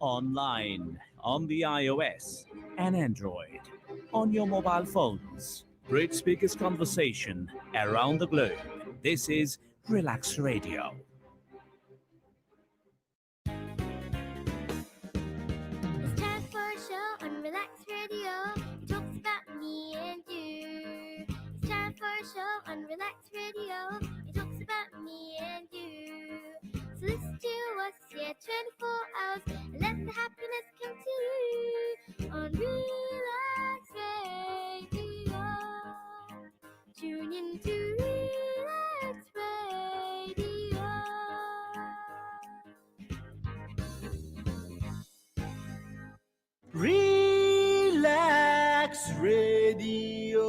online, on the iOS and Android, on your mobile phones. Great speakers conversation around the globe. This is Relax Radio. It's time for a show on Relax Radio. It talks about me and you. It's time for a show on Relax Radio. It talks about me and you. So listen to us, yeah, 24 hours. And let the happiness come to you on Relax Radio. Tune in to Relax Radio. Relax Radio.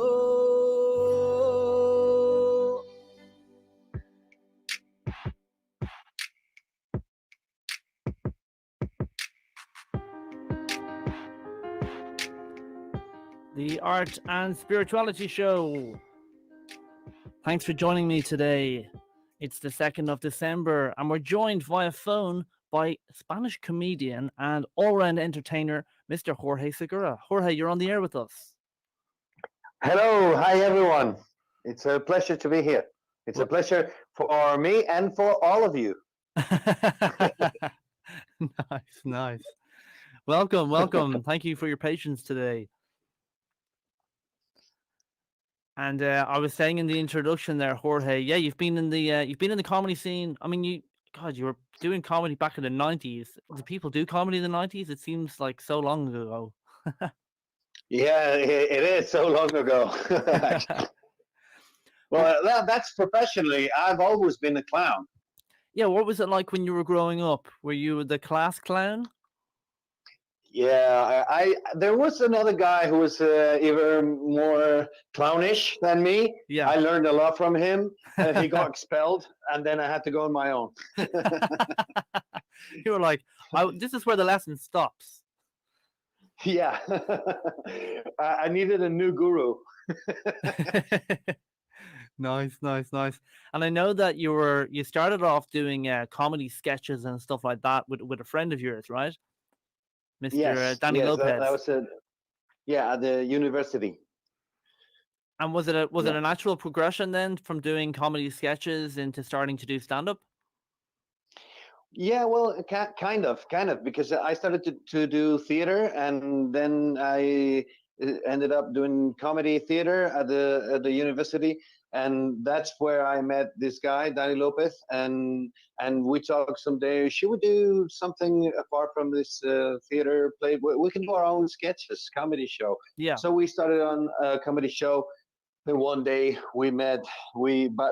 The Art and Spirituality Show. Thanks for joining me today. It's the 2nd of December, and we're joined via phone by Spanish comedian and all-round entertainer, Mr. Jorge Segura. Jorge, you're on the air with us. Hello, hi everyone. It's a pleasure to be here. It's a pleasure for me and for all of you. Nice. Welcome. Thank you for your patience today. And I was saying in the introduction there, Jorge, yeah, you've been in the comedy scene. I mean, you were doing comedy back in the 90s. Do people do comedy in the 90s? It seems like so long ago. Yeah, it is so long ago. Well, that's professionally. I've always been a clown. Yeah, what was it like when you were growing up? Were you the class clown? Yeah, I there was another guy who was even more clownish than me. Yeah. I learned a lot from him. He got expelled, and then I had to go on my own. You were like, this is where the lesson stops. Yeah, I needed a new guru. Nice. And I know that you started off doing comedy sketches and stuff like that with a friend of yours, right? Mr. Danny Lopez. That was at the university. And was it a natural progression then from doing comedy sketches into starting to do stand-up? Yeah, well, kind of, because I started to do theater, and then I ended up doing comedy theater at the university, and that's where I met this guy, Danny Lopez, and we talked someday. Should we do something apart from this theater play? We can do our own sketches, comedy show. Yeah. So we started on a comedy show. And one day we met.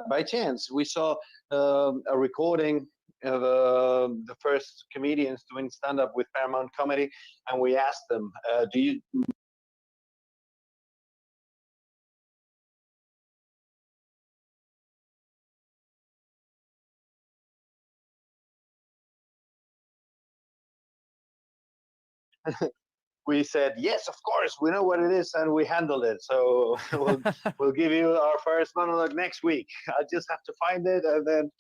By chance we saw a recording of the first comedians doing stand-up with Paramount Comedy, and we asked them, "Do you?" We said, yes, of course, we know what it is, and we handled it. So we'll give you our first monologue next week. I just have to find it, and then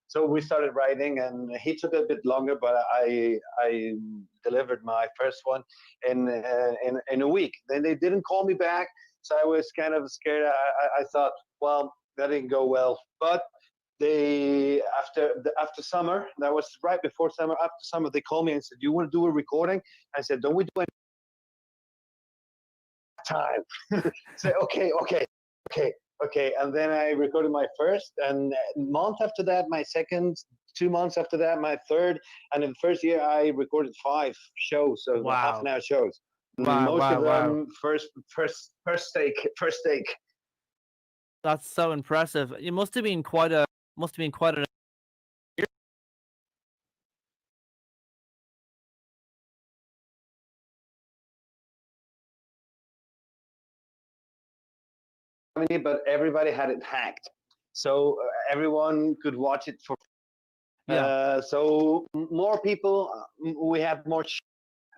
so we started writing, and he took a bit longer, but I delivered my first one in a week. Then they didn't call me back, so I was kind of scared. I thought, well, that didn't go well, but they after summer, that was right before summer. After summer, they called me and said, "Do you want to do a recording?" I said, "Don't we do any time?" Say, okay. And then I recorded my first, and a month after that, my second. 2 months after that, my third. And in the first year, I recorded 5 shows, so half-an-hour shows. Most of them first take. That's so impressive. It must have been quite an but everybody had it hacked, so everyone could watch it for. So more people, we have more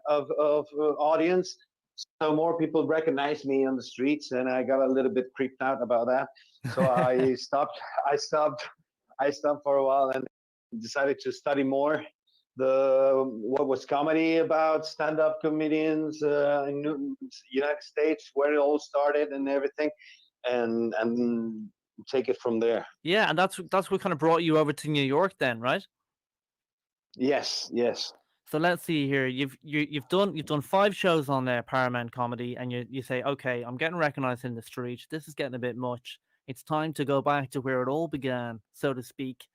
of audience, so more people recognize me on the streets, and I got a little bit creeped out about that. So I stopped for a while and decided to study more what was comedy about, stand-up comedians in United States, where it all started and everything, and take it from there. Yeah, and that's what kind of brought you over to New York then, right? Yes, yes. So let's see here. You've done 5 shows on Paramount Comedy, and you say, okay, I'm getting recognized in the street. This is getting a bit much. It's time to go back to where it all began, so to speak,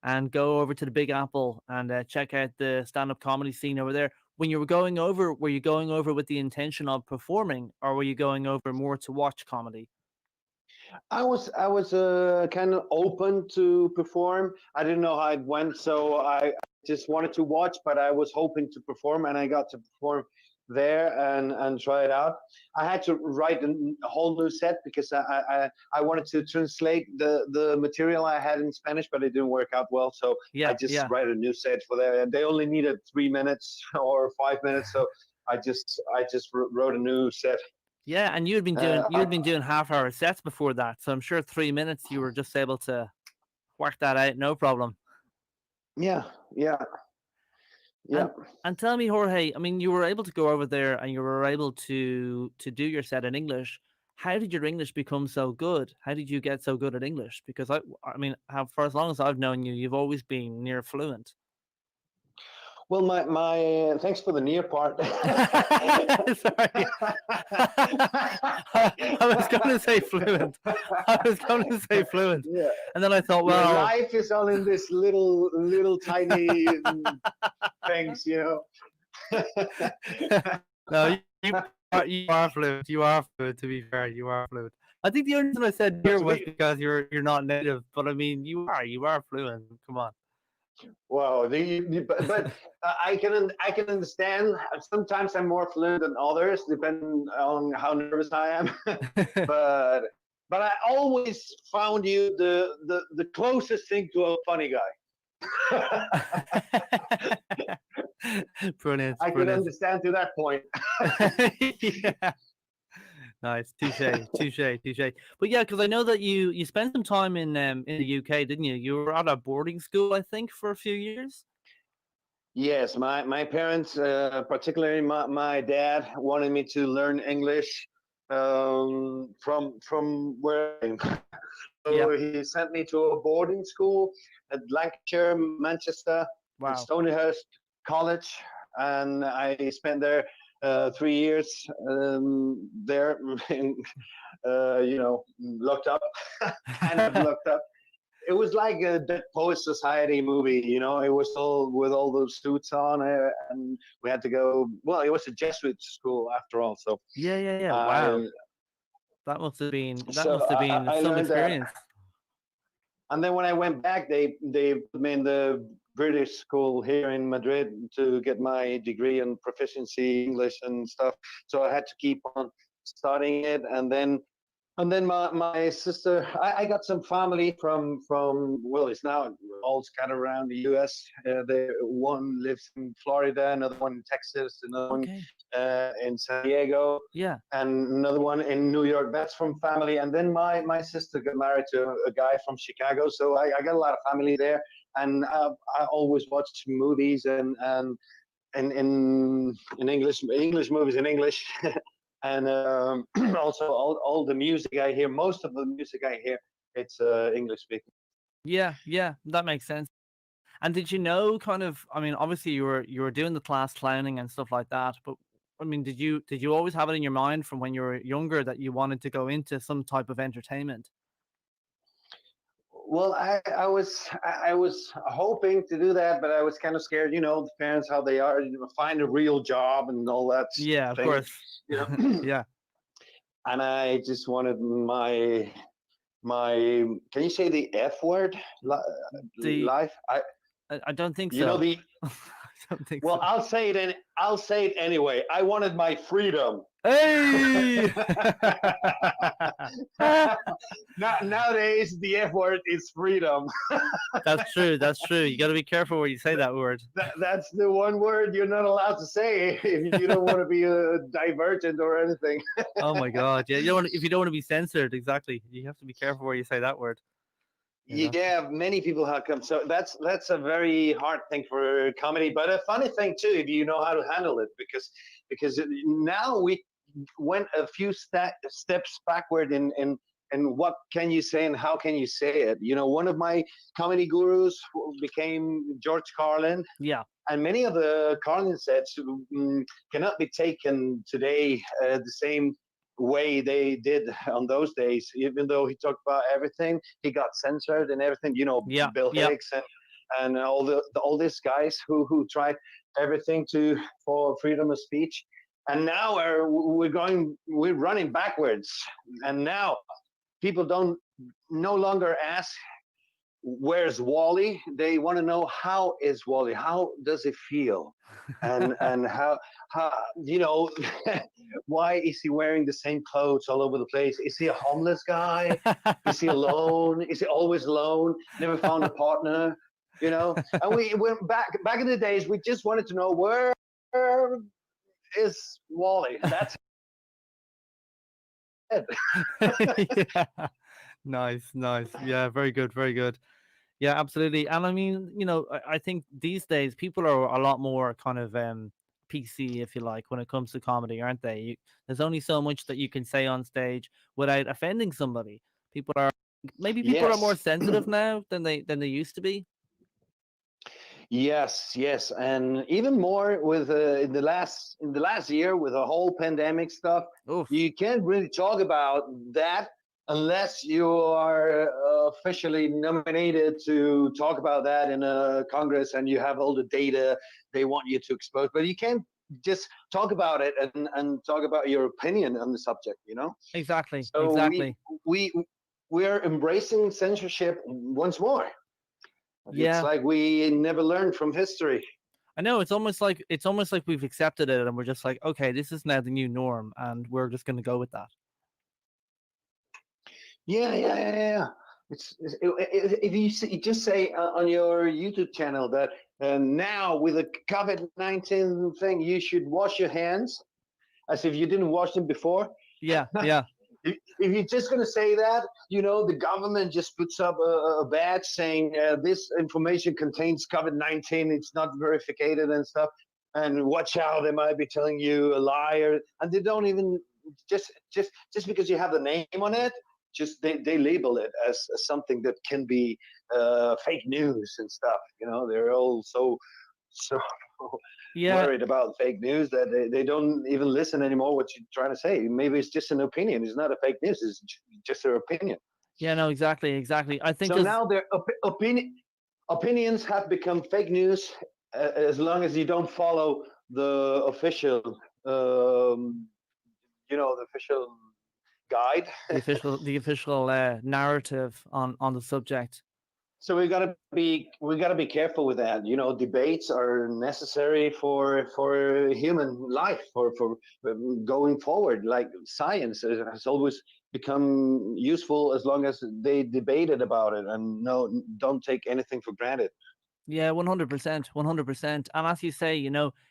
and go over to the Big Apple and check out the stand-up comedy scene over there. When you were going over, were you going over with the intention of performing, or were you going over more to watch comedy? I was kind of open to perform. I didn't know how it went, so I just wanted to watch, but I was hoping to perform, and I got to perform there and try it out. I had to write a whole new set because I wanted to translate the material I had in Spanish, but it didn't work out well. So I just write a new set for there, and they only needed 3 minutes or 5 minutes, so I just wrote a new set. Yeah, and you'd been doing half-hour sets before that, so I'm sure 3 minutes you were just able to work that out, no problem. Yeah. And tell me, Jorge, I mean, you were able to go over there and you were able to do your set in English. How did your English become so good? How did you get so good at English? Because I mean, for as long as I've known you, you've always been near fluent. Well, my thanks for the near part. Sorry. I was going to say fluent. Yeah. And then I thought, well, life is all in this little tiny things, No, you are fluent. You are fluent. To be fair, you are fluent. I think the only reason I said here was because you're not native, but I mean, you are fluent. Come on. Wow, but I can understand. Sometimes I'm more fluent than others, depending on how nervous I am. but I always found you the closest thing to a funny guy. Brilliant. I can understand to that point. Yeah. Nice, touche. But yeah, because I know that you spent some time in the UK, didn't you? You were at a boarding school, I think, for a few years. Yes, my parents, particularly my dad, wanted me to learn English from where. So he sent me to a boarding school at Lancashire, Manchester, Stonyhurst College, and I spent there 3 years there, locked up, kind of locked up. It was like a Dead Poets Society movie, it was all with all those suits on, and we had to go. Well, it was a Jesuit school after all, so yeah. Wow, that must have been some experience. That. And then when I went back, they put me in the British school here in Madrid to get my degree in proficiency English and stuff. So I had to keep on studying it, and then my sister, I got some family from well, it's now all scattered around the US. One lives in Florida, another one in Texas, another one in San Diego, and another one in New York. That's from family. And then my sister got married to a guy from Chicago, so I got a lot of family there. And I always watched movies and in English movies in English. And also all the music I hear, most of the music I hear, it's English speaking. Yeah, that makes sense. And did you know kind of, I mean, obviously you were doing the class clowning and stuff like that, but I mean, did you always have it in your mind from when you were younger that you wanted to go into some type of entertainment? Well, I was hoping to do that, but I was kind of scared. The parents, how they are, find a real job and all that. Yeah, of course. Yeah. And I just wanted my. Can you say the F word? Life. I don't think so. You know the. I don't think well, so. I'll say it anyway. I wanted my freedom. Hey! Nowadays, the F word is freedom. That's true. You got to be careful where you say that word. That's the one word you're not allowed to say if you don't want to be a divergent or anything. Oh my God! Yeah, if you don't want to be censored, exactly. You have to be careful where you say that word. You know? Yeah, many people have come. So that's a very hard thing for comedy, but a funny thing too, if you know how to handle it, because now we went a few steps backward in what can you say and how can you say it. You know, one of my comedy gurus became George Carlin, Yeah. and many of the Carlin sets cannot be taken today the same way they did on those days. Even though he talked about everything, he got censored and everything. You know, Yeah. Bill Yeah. Hicks and all these guys who tried everything for freedom of speech. And now we're running backwards. And now people don't no longer ask where's Wally. They want to know how is Wally, how does it feel, and how you know why is he wearing the same clothes all over the place? Is he a homeless guy? Is he alone? Is he always alone? Never found a partner? You know, and we went back in the days. We just wanted to know where is Wally. That's it. Yeah. Nice. Yeah, very good, very good. Yeah, absolutely. And I mean, I think these days people are a lot more kind of PC, if you like, when it comes to comedy, aren't they? There's only so much that you can say on stage without offending somebody. People are more Yes. sensitive now than they used to be. Yes, and even more with in the last year with the whole pandemic stuff, Oof. you can't really talk about that unless you are officially nominated to talk about that in a Congress and you have all the data they want you to expose. But you can't just talk about it and talk about your opinion on the subject, you know? Exactly. So Exactly. we're embracing censorship once more. It's Yeah. like we never learned from history. I know it's almost like we've accepted it and we're just like, okay, this is now the new norm and we're just going to go with that. Yeah. If you just say on your YouTube channel that now with the COVID-19 thing, you should wash your hands as if you didn't wash them before. Yeah. If you're just going to say that, you know, the government just puts up a badge saying this information contains COVID-19, it's not verified and stuff, and watch out, they might be telling you a liar, and they don't even just because you have the name on it, just they label it as something that can be fake news and stuff. You know, they're all so Yeah. worried about fake news that they don't even listen anymore what you're trying to say. Maybe it's just an opinion. It's not a fake news. It's just their opinion. Yeah, no, exactly. I think So now their opinions have become fake news as long as you don't follow the official, the official guide. the official narrative on the subject. So we gotta be careful with that. You know, debates are necessary for human life, for going forward. Like science has always become useful as long as they debated about it, and no, don't take anything for granted. Yeah, 100%, 100%. And as you say,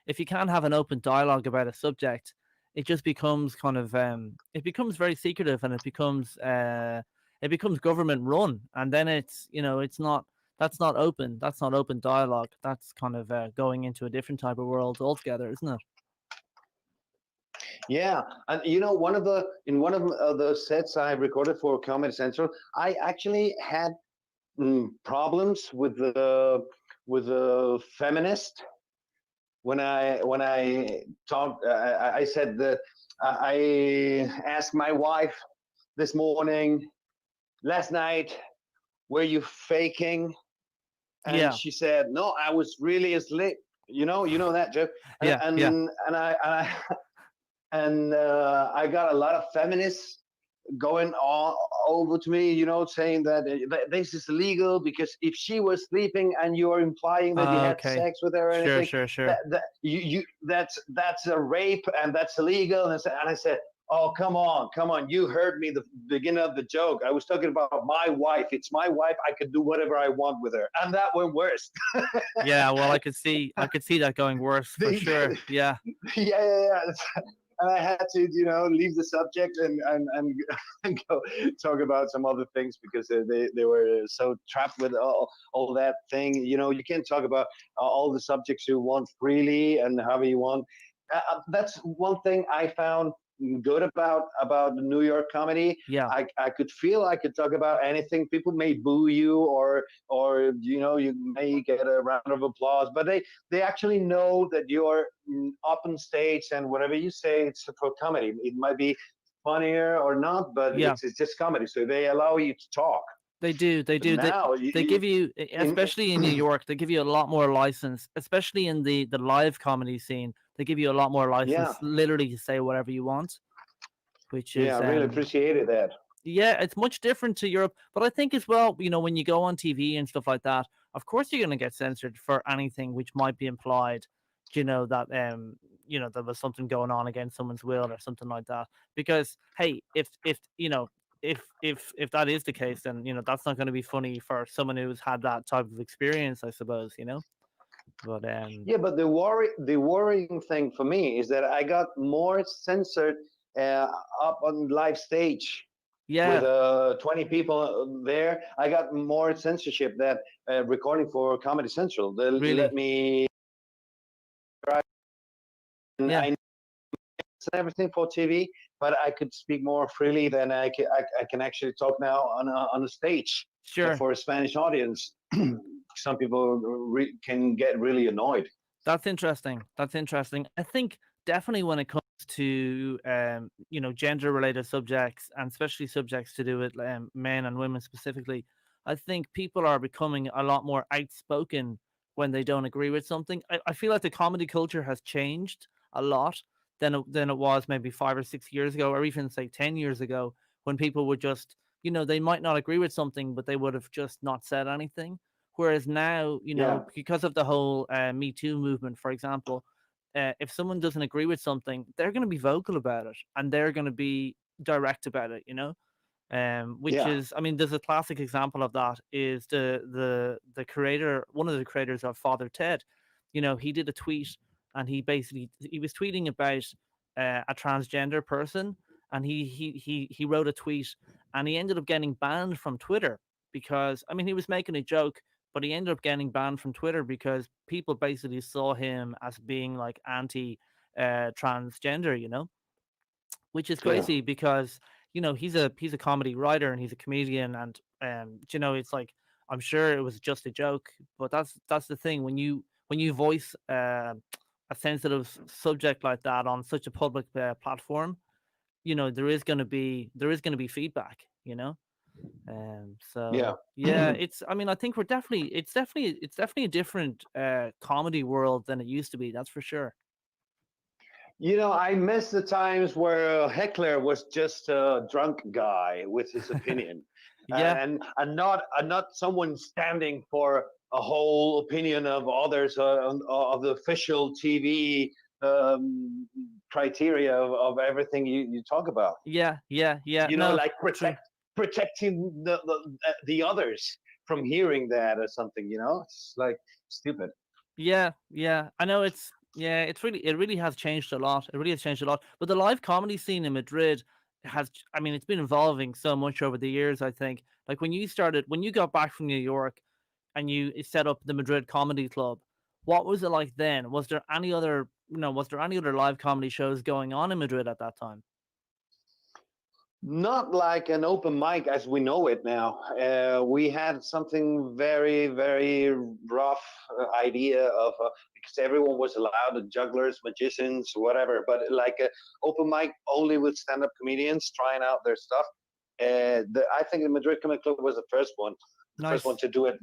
if you can't have an open dialogue about a subject, it just becomes kind of it becomes very secretive, and it becomes government run, and then it's not open. That's not open dialogue. That's kind of going into a different type of world altogether, isn't it? Yeah, and you know, one of the sets I recorded for Comedy Central, I actually had problems with the feminist when I talked. I said that I asked my wife this morning, last night, were you faking? And Yeah. she said, no, I was really asleep. You know that, Jeff. And I got a lot of feminists going all over to me, saying that this is illegal because if she was sleeping and you are implying that you had Okay. sex with her or anything, Sure. that's a rape and that's illegal. And I said, oh, come on. You heard me the beginning of the joke. I was talking about my wife. It's my wife. I could do whatever I want with her. And that went worse. Yeah, well, I could see that going worse for sure. Yeah. Yeah. and I had to, leave the subject and go talk about some other things because they were so trapped with all that thing. You can't talk about all the subjects you want freely and however you want. That's one thing I found good about the New York comedy. Yeah. I could feel I could talk about anything. People may boo you or you may get a round of applause, but they actually know that you're up on stage and whatever you say, it's for comedy. It might be funnier or not, but it's just comedy. So they allow you to talk. They do. They give you, especially in New York, they give you a lot more license, especially in the live comedy scene. They give you a lot more license, literally, to say whatever you want, which is I really appreciated that. Yeah, it's much different to Europe, but I think as well, when you go on TV and stuff like that, of course you're going to get censored for anything which might be implied, that there was something going on against someone's will or something like that. Because hey, if that is the case, then that's not going to be funny for someone who's had that type of experience, I suppose. But but the worrying thing for me is that I got more censored up on live stage. Yeah. With 20 people there, I got more censorship than recording for Comedy Central. They let me. And I everything for TV, but I could speak more freely than I can actually talk now on a stage. Sure. For a Spanish audience, some people can get really annoyed. That's interesting. I think definitely when it comes to gender related subjects, and especially subjects to do with men and women specifically, I think people are becoming a lot more outspoken when they don't agree with something. I feel like the comedy culture has changed a lot than it was maybe 5 or 6 years ago, or even say 10 years ago, when people would just, they might not agree with something, but they would have just not said anything. Whereas now, because of the whole Me Too movement, for example, if someone doesn't agree with something, they're going to be vocal about it, and they're going to be direct about it, which is, I mean, there's a classic example of that is the creator, one of the creators of Father Ted. He did a tweet, and he was tweeting about a transgender person, and he wrote a tweet, and he ended up getting banned from Twitter because, I mean, he was making a joke, but he ended up getting banned from Twitter because people basically saw him as being like anti-transgender, which is crazy because, he's a comedy writer and he's a comedian, and it's like, I'm sure it was just a joke, but that's the thing when you voice a sensitive subject like that on such a public platform, there is going to be feedback, so it's, I mean, I think it's definitely a different comedy world than it used to be, that's for sure. I miss the times where Heckler was just a drunk guy with his opinion. and not someone standing for a whole opinion of others, of the official TV criteria of everything you talk about. Like protecting the others from hearing that or something. It's like stupid. I know it really has changed a lot. But the live comedy scene in Madrid it's been evolving so much over the years. I think, like, when you got back from New York and you set up the Madrid Comedy Club, what was it like then? Was there any other live comedy shows going on in Madrid at that time? Not like an open mic as we know it now. We had something very, very rough idea of because everyone was allowed, the jugglers, magicians, whatever, but like an open mic only with stand-up comedians trying out their stuff. I think the Madrid Comedy Club was the first one. First one to do it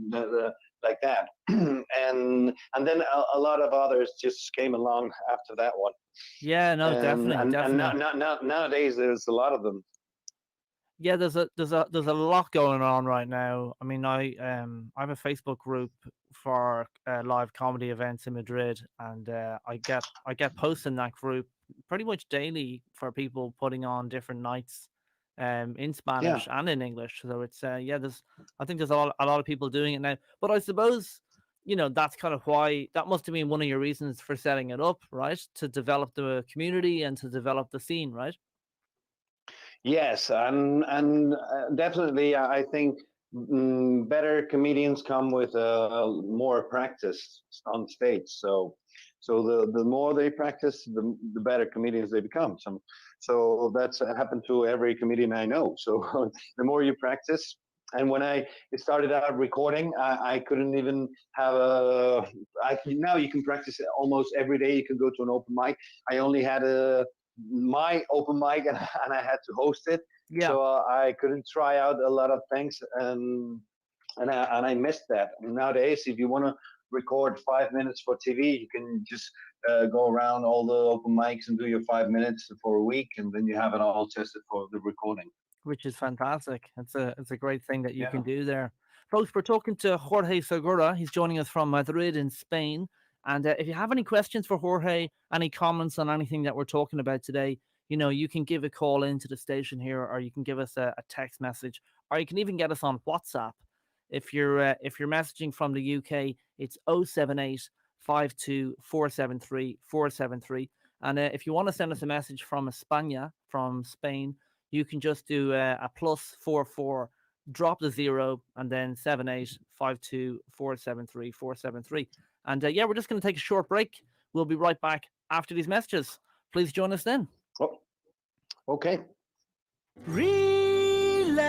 like that, and then a lot of others just came along after that one. Definitely. And nowadays there's a lot of them. There's a lot going on right now. I mean, I have a Facebook group for live comedy events in Madrid, and I get posts in that group pretty much daily for people putting on different nights in Spanish and in English. So it's I think there's a lot of people doing it now. But I suppose, that's kind of why that must have been one of your reasons for setting it up, right? To develop the community and to develop the scene, right? Yes, and definitely, I think better comedians come with more practice on stage. So the more they practice, the better comedians they become. So that's happened to every comedian I know. So the more you practice, and when I started out recording, I couldn't even have now you can practice almost every day. You can go to an open mic. I only had my open mic and I had to host it. Yeah. So I couldn't try out a lot of things, and I missed that. Nowadays, if you want to record 5 minutes for TV, you can just go around all the open mics and do your 5 minutes for a week, and then you have it all tested for the recording. Which is fantastic. It's a great thing that you Yeah. can do there. Folks, we're talking to Jorge Segura. He's joining us from Madrid in Spain. And if you have any questions for Jorge, any comments on anything that we're talking about today, you can give a call into the station here, or you can give us a text message, or you can even get us on WhatsApp. If you're messaging from the UK, it's 078 52 473 473. And if you want to send us a message from España, from Spain, you can just do a +44, drop the 0, and then 78 52 473 473. And we're just going to take a short break. We'll be right back after these messages. Please join us then. Oh, okay. Relax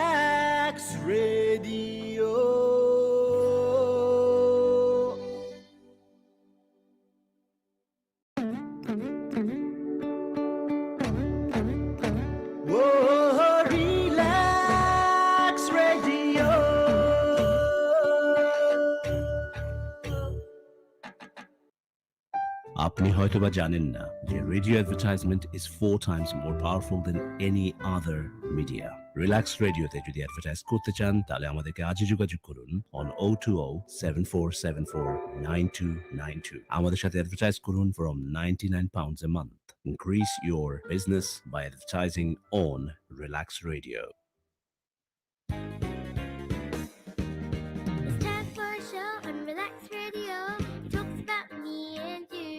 Radio. Whoa, Relax Radio. আপনি হয়তোবা জানেন না যে radio advertisement is 4 times more powerful than any other media. Relax রেডিওতে যদি advertise করতে চান তাহলে আমাদেরকে আজই যোগাযোগ করুন on 020-7474-9292. আমাদের সাথে অ্যাডভার্টাইজ করুন from £99 a month. Increase your business by advertising on Relax Radio. It's time for a show on Relax Radio. It talks about me and you.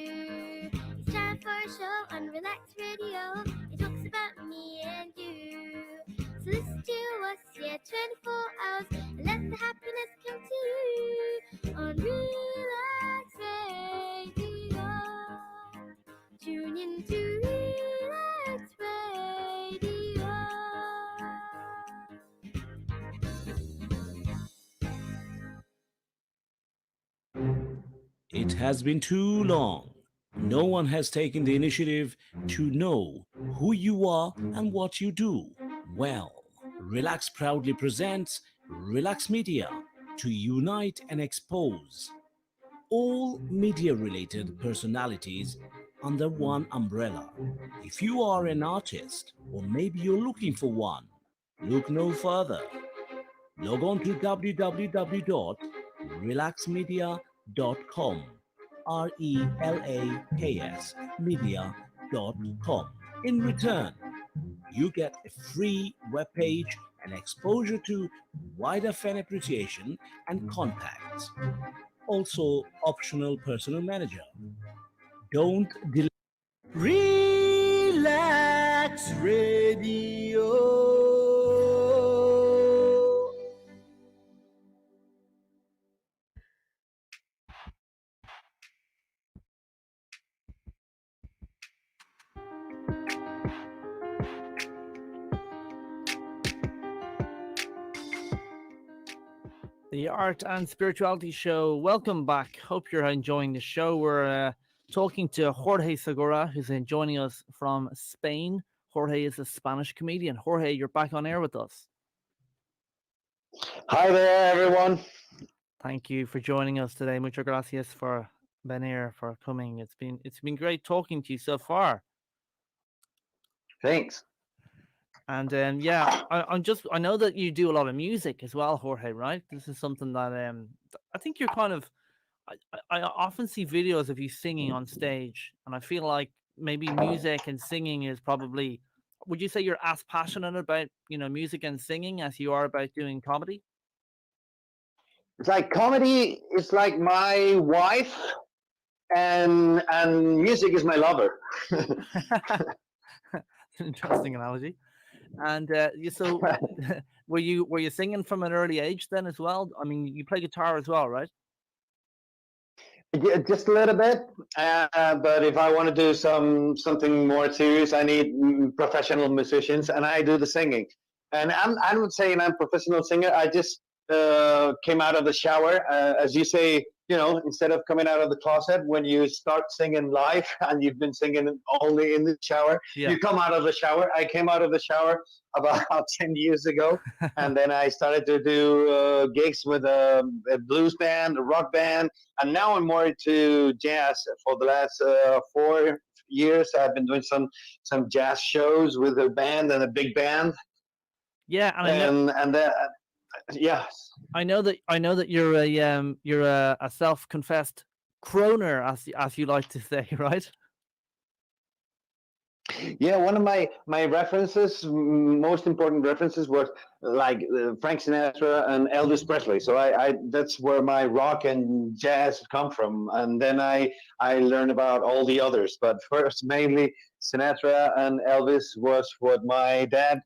It's time for a show on Relax Radio. It talks about me and you. So listen to us, 24 hours, and let the happiness come to you on Relax Radio. Tune in to Relax Radio. It has been too long. No one has taken the initiative to know who you are and what you do. Well, Relax proudly presents Relax Media to unite and expose all media-related personalities under one umbrella. If you are an artist, or maybe you're looking for one, look no further. Log on to www.relaxmedia.com, RELAKS media.com. In return, you get a free webpage and exposure to wider fan appreciation and contacts. Also, optional personal manager. Don't delay. Relax Radio. The Art and Spirituality Show. Welcome back. Hope you're enjoying the show. We're talking to Jorge Segura, who's joining us from Spain. Jorge is a Spanish comedian. Jorge, you're back on air with us. Hi there, everyone. Thank you for joining us today. Muchas gracias for venir, for coming. It's been great talking to you so far. Thanks. And I know that you do a lot of music as well, Jorge, right? This is something that I think you're kind of, I often see videos of you singing on stage, and I feel like maybe music and singing is probably, would you say you're as passionate about, music and singing as you are about doing comedy? It's like comedy is like my wife, and music is my lover. Interesting analogy. And were you singing from an early age then as well? I mean, you play guitar as well, right? Yeah, just a little bit. But if I want to do something more serious, I need professional musicians, and I do the singing. And I'm not saying I'm a professional singer. I just came out of the shower, as you say. Instead of coming out of the closet, when you start singing live and you've been singing only in the shower, Yeah. you come out of the shower. I came out of the shower about 10 years ago, and then I started to do gigs with a blues band, a rock band, and now I'm more into jazz. For the last 4 years, I've been doing some jazz shows with a band and a big band, Yeah, and and then yeah. I know that you're a self-confessed croner, as you like to say, right? Yeah, one of my references, most important references, was like Frank Sinatra and Elvis Presley. So I that's where my rock and jazz come from, and then I learned about all the others. But first, mainly Sinatra and Elvis was what my dad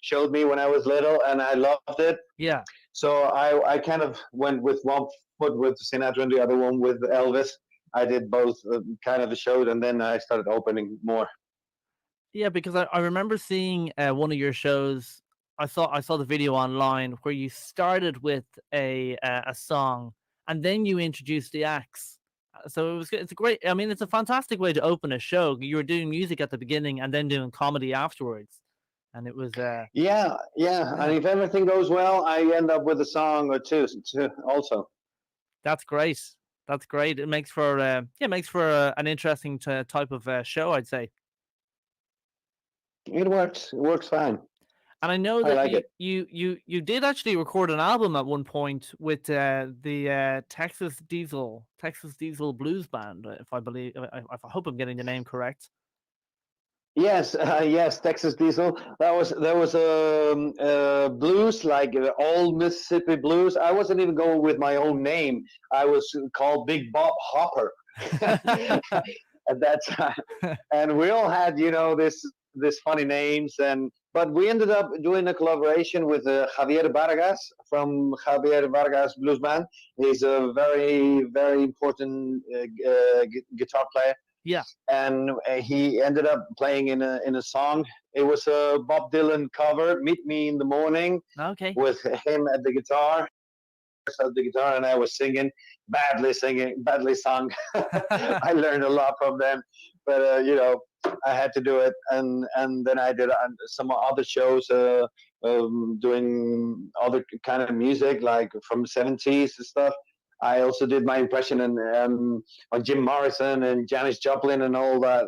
showed me when I was little, and I loved it. Yeah. So I kind of went with one foot with Sinatra and the other one with Elvis. I did both kind of the shows, and then I started opening more. Yeah, because I remember seeing one of your shows. I saw the video online where you started with a song and then you introduced the acts. So it's a great. I mean, it's a fantastic way to open a show. You were doing music at the beginning and then doing comedy afterwards, and it was Yeah, yeah. And if everything goes well, I end up with a song or two also. that's great. That's great. It makes for an interesting type of show, I'd say. It works. It works fine. And I know I that like you it. you you you did actually record an album at one point with the Texas Diesel Blues Band, if I believe. I hope I'm getting the name correct. Yes, yes. Texas Diesel. That was blues, like old Mississippi blues. I wasn't even going with my own name. I was called Big Bob Hopper at that time, and we all had this funny names, and but we ended up doing a collaboration with Javier Vargas from Javier Vargas Blues Band. He's a very very important guitar player, Yeah. and he ended up playing in a song. It was a Bob Dylan cover, "Meet Me in the Morning," Okay. with him at the guitar, and I was singing, badly sung. I learned a lot from them, but I had to do it, and then I did some other shows, doing other kind of music like from '70s and stuff. I also did my impression on Jim Morrison and Janis Joplin and all that,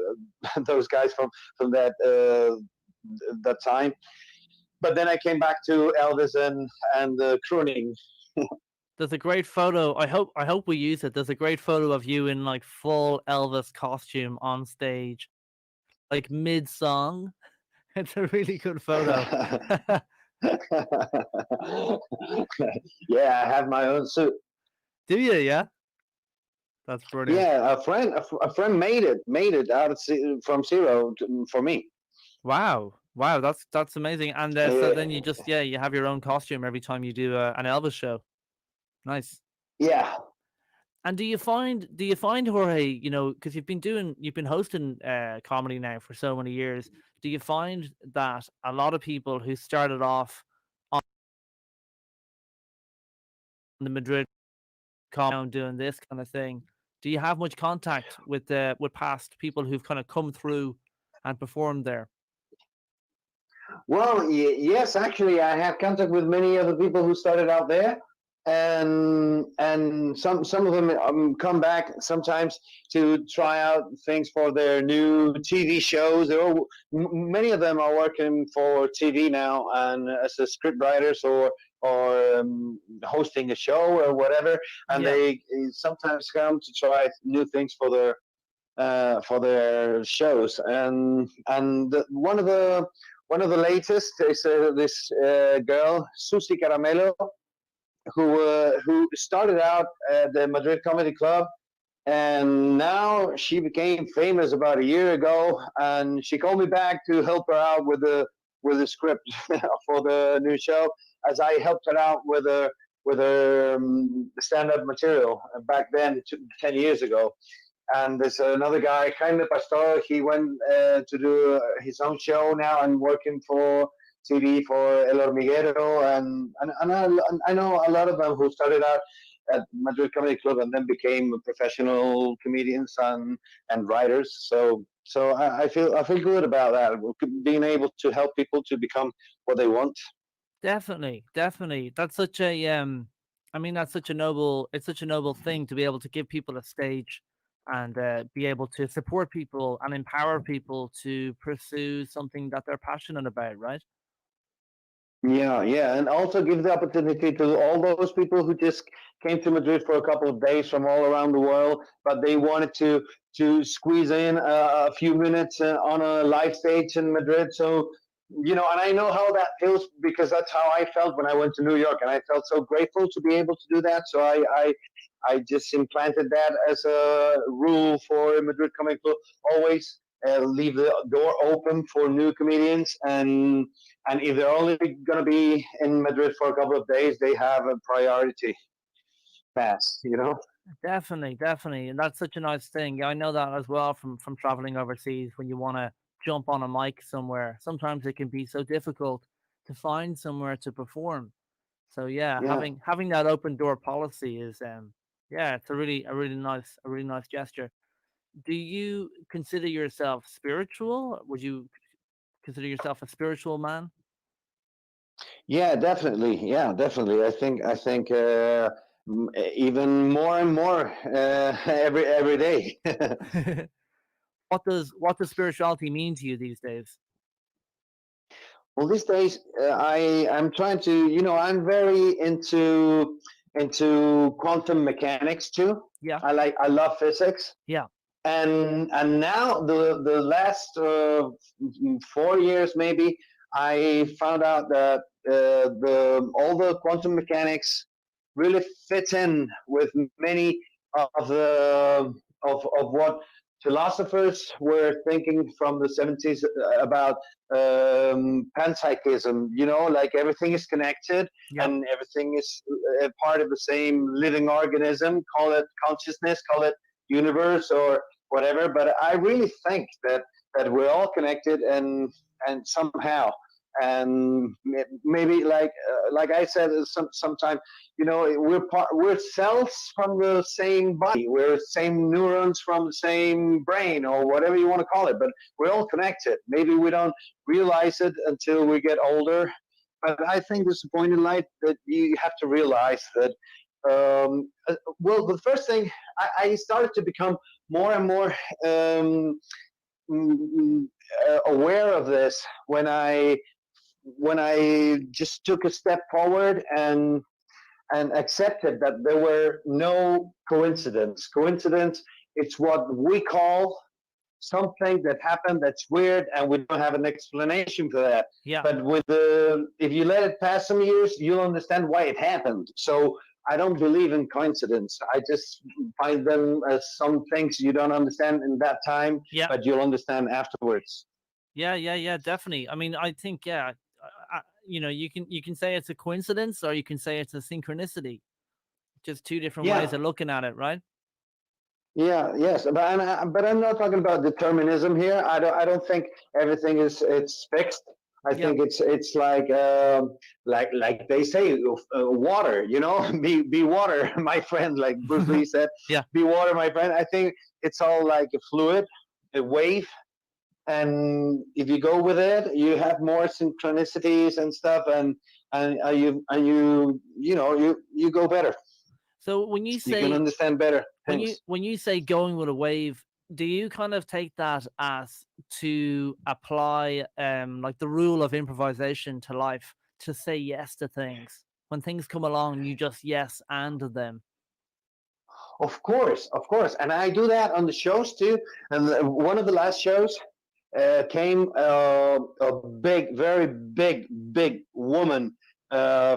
those guys from that time. But then I came back to Elvis and crooning. There's a great photo. I hope we use it. There's a great photo of you in like full Elvis costume on stage, like mid song. It's a really good photo. Yeah, I have my own suit. Do you? Yeah. That's brilliant. Yeah, a friend made it out from zero for me. Wow. Wow. That's amazing. And so then you have your own costume every time you do an Elvis show. Nice. Yeah. And do you find Jorge, because you've been hosting comedy now for so many years, do you find that a lot of people who started off on the Madrid comedy doing this kind of thing, do you have much contact with past people who've kind of come through and performed there? Well, yes, actually, I have contact with many other people who started out there, and some of them come back sometimes to try out things for their new TV shows. Many of them are working for TV now, and as a script writers or hosting a show or whatever, and they sometimes come to try new things for their shows. And one of the latest is this girl, Susie Caramelo. who started out at the Madrid Comedy Club, and now she became famous about a year ago. And she called me back to help her out with the script for the new show, as I helped her out with her stand-up material back then, 10 years ago. And there's another guy, Jaime Pastor. He went to do his own show now and working for TV for El Hormiguero. And I know a lot of them who started out at Madrid Comedy Club and then became professional comedians and writers. So I feel good about that. Being able to help people to become what they want. Definitely, definitely. That's such a I mean, that's such a noble. It's such a noble thing to be able to give people a stage and be able to support people and empower people to pursue something that they're passionate about, right? Yeah, yeah, and also give the opportunity to all those people who just came to Madrid for a couple of days from all around the world, but they wanted to squeeze in a few minutes on a live stage in Madrid. So, and I know how that feels because that's how I felt when I went to New York, and I felt so grateful to be able to do that. So I just implanted that as a rule for Madrid Comic Club. Always leave the door open for new comedians, and if they're only going to be in Madrid for a couple of days, they have a priority pass. Definitely, definitely, and that's such a nice thing. Yeah, I know that as well from traveling overseas. When you want to jump on a mic somewhere, sometimes it can be so difficult to find somewhere to perform. So yeah, Yeah. having that open door policy is yeah, it's a really nice gesture. Do you consider yourself spiritual? Would you consider yourself a spiritual man? Yeah, definitely. Yeah, definitely. I think even more and more every day. What does spirituality mean to you these days? Well, these days I'm trying to. I'm very into quantum mechanics too. Yeah, I love physics. yeah, And now the last 4 years maybe, I found out that the all the quantum mechanics really fit in with many of the of what philosophers were thinking from the 70s about panpsychism. Like everything is connected yeah. and everything is a part of the same living organism. Call it consciousness, call it universe, or whatever. But I really think that we're all connected, and somehow, and maybe like I said sometime, we're cells from the same body, we're same neurons from the same brain, or whatever you want to call it, but we're all connected. Maybe we don't realize it until we get older, but I think there's a point in life that you have to realize that. Well, the first thing, I started to become more and more aware of this when I just took a step forward and accepted that there were no coincidence. Coincidence, it's what we call something that happened that's weird, and we don't have an explanation for that. Yeah. But if you let it pass some years, you'll understand why it happened. So I don't believe in coincidence. I just find them as some things you don't understand in that time, Yeah. but you'll understand afterwards. Yeah, definitely. I mean, I think yeah, you can say it's a coincidence or you can say it's a synchronicity. Just two different Yeah. ways of looking at it, right? Yeah, yes, but I'm not talking about determinism here. I don't think everything it's fixed. I Yeah. think it's like they say, water. Be water, my friend. Like Bruce Lee said, Yeah. be water, my friend. I think it's all like a fluid, a wave, and if you go with it, you have more synchronicities and stuff, and you go better. So when you You can say understand better when things. you say going with a wave, do you kind of take that as to apply like the rule of improvisation to life, to say yes to things? When things come along, you just yes and them. Of course, and I do that on the shows too. And one of the last shows came a big, very big woman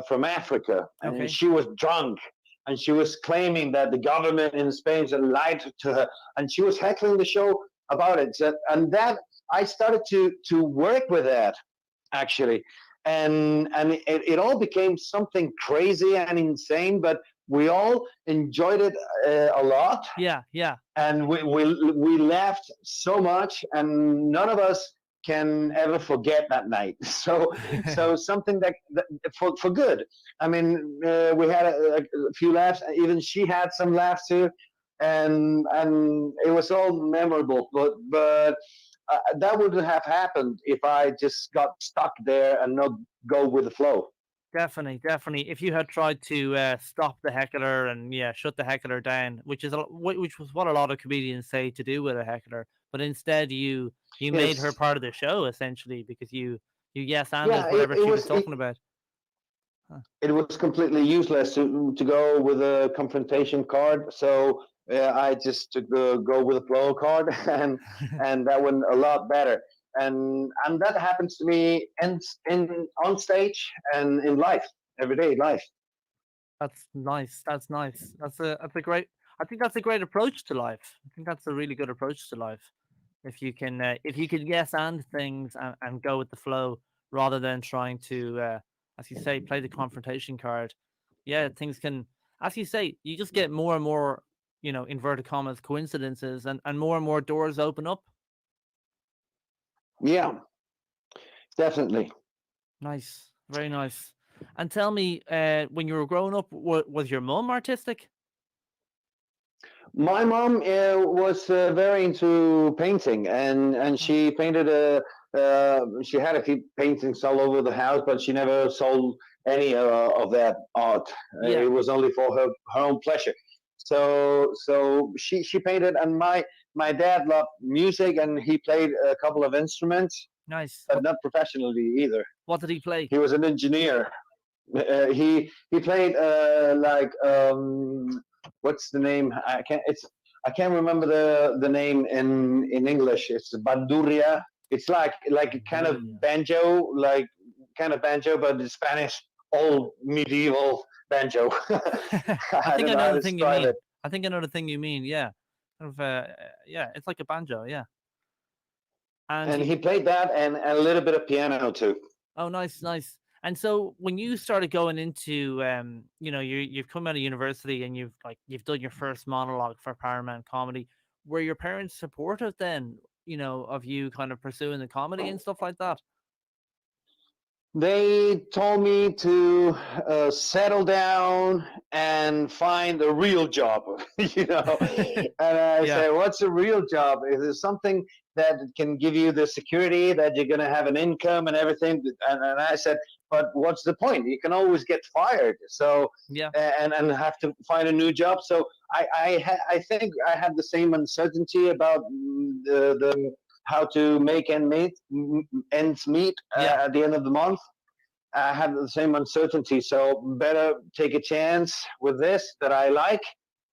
from Africa, Okay. and she was drunk, and she was claiming that the government in Spain had lied to her, and she was heckling the show about it. And that I started to work with that actually, and it all became something crazy and insane, but we all enjoyed it a lot, Yeah, yeah. and we laughed so much, and none of us can ever forget that night. So something that for good. I mean, we had a few laughs. Even she had some laughs too, and it was all memorable. But that wouldn't have happened if I just got stuck there and not go with the flow. Definitely, definitely. If you had tried to stop the heckler and shut the heckler down, which was what a lot of comedians say to do with a heckler, but instead you made her Yes. part of the show essentially because you yes anded Yeah, whatever she was talking about. it was completely useless to go with a confrontation card. So I just took the go with the flow card, and that went a lot better. And that happens to me in on stage and in life, everyday life. That's nice. That's nice. That's a great. I think that's a great approach to life. I think that's a really good approach to life. If you can yes and things and go with the flow rather than trying to as you say play the confrontation card. Yeah, things can, as you say, you just get more and more inverted commas coincidences and more doors open up. Yeah, definitely. Nice, very nice. And tell me, when you were growing up, was your mum artistic? My mom was very into painting, and Oh, she painted she had a few paintings all over the house, but she never sold any of that art. yeah, It was only for her own pleasure. So she painted, and my dad loved music, and he played a couple of instruments, nice. but not professionally either. What did he play? He was an engineer. He played like what's the name? I can't remember the name in English. It's bandurria. It's like a kind of Bandurria. banjo, like kind of banjo, but in Spanish, old medieval banjo. I I think don't I know know how the to thing you describe mean. it. I think I know the thing you mean. Yeah, kind of. Yeah, it's like a banjo. Yeah, and And he. he played that and a little bit of piano too. Oh, nice, nice. And so when you started going into, you've come out of university and you've done your first monologue for Paramount Comedy. Were your parents supportive then? Of you kind of pursuing the comedy and stuff like that. They told me to settle down and find a real job, you know. And I Yeah, said, "What's a real job? Is it something that can give you the security that you're going to have an income and everything?" And I said, "But what's the point? You can always get fired. So yeah, and have to find a new job." So I think I had the same uncertainty about the how to make ends meet yeah. at the end of the month. I had the same uncertainty, so better take a chance with this that I like,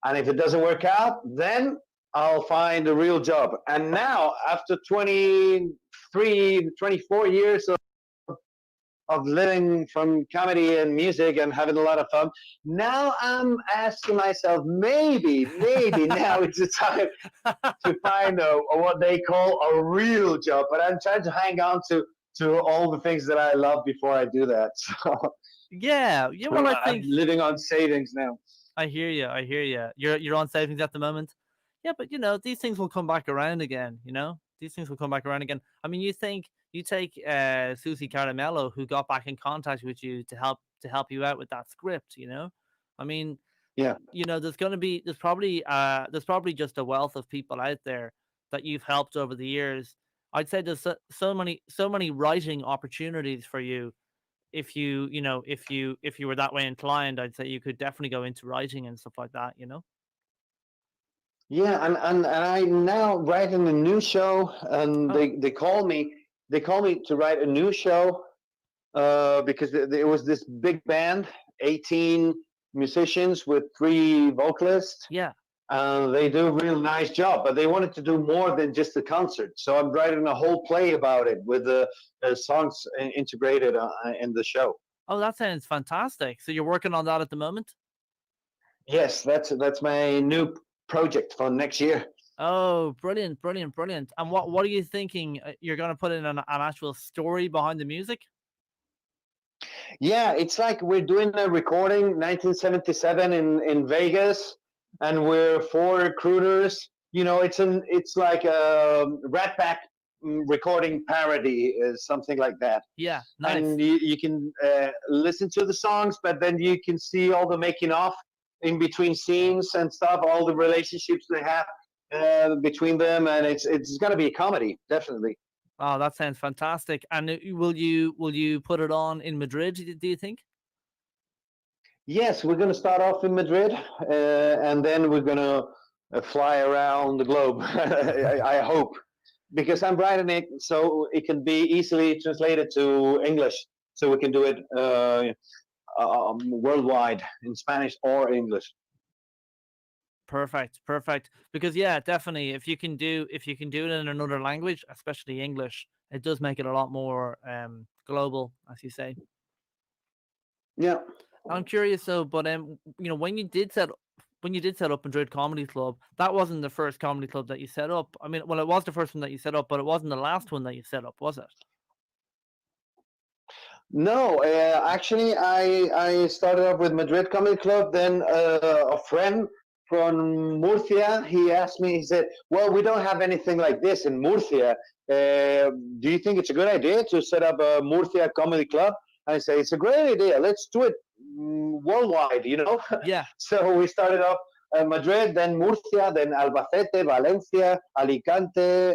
and if it doesn't work out, then I'll find a real job. And now, after 23, 24 years of living from comedy and music and having a lot of fun, now I'm asking myself, maybe now it's the time to find what they call a real job. But I'm trying to hang on to all the things that I love before I do that. Yeah, yeah. So Well, I I'm think living on savings now. I hear you. I hear you. You're on savings at the moment. Yeah, but these things will come back around again. These things will come back around again. I mean, you take Susie Caramello, who got back in contact with you to help you out with that script. I mean, Yeah. there's probably just a wealth of people out there that you've helped over the years. I'd say there's so many writing opportunities for you if you were that way inclined. I'd say you could definitely go into writing and stuff like that. Yeah, and I now writing a new show, and Oh, they call me to write a new show because there was this big band, 18 musicians with 3 vocalists. yeah. They do a real nice job, but they wanted to do more than just a concert. So I'm writing a whole play about it with the songs integrated in the show. Oh, that sounds fantastic. So you're working on that at the moment? Yes, that's my new project for next year. Oh, brilliant, brilliant, brilliant. And what are you thinking? You're going to put in an actual story behind the music? Yeah, it's like we're doing a recording 1977 in Vegas, and we're four crooners. You know, it's like a Rat Pack recording parody, something like that. Yeah, nice. And you can listen to the songs, but then you can see all the making off in between scenes and stuff, all the relationships they have between them, and it's gonna be a comedy, definitely. Oh, that sounds fantastic. And will you put it on in Madrid, do you think? Yes, we're gonna start off in Madrid, and then we're gonna fly around the globe. I hope, because I'm writing it so it can be easily translated to English, so we can do it worldwide in Spanish or English. Perfect, perfect. Because yeah, definitely if you can do it in another language, especially English, it does make it a lot more global, as you say. Yeah. I'm curious though, but when you did set up Madrid Comedy Club, that wasn't the first comedy club that you set up. I mean, well, it was the first one that you set up, but it wasn't the last one that you set up, was it? No, actually, I started up with Madrid Comedy Club. Then a friend from Murcia, he asked me. He said, "Well, we don't have anything like this in Murcia. Do you think it's a good idea to set up a Murcia Comedy Club?" I say, "It's a great idea. Let's do it worldwide." You know. Yeah, So we started off Madrid, then Murcia, then Albacete, Valencia, Alicante,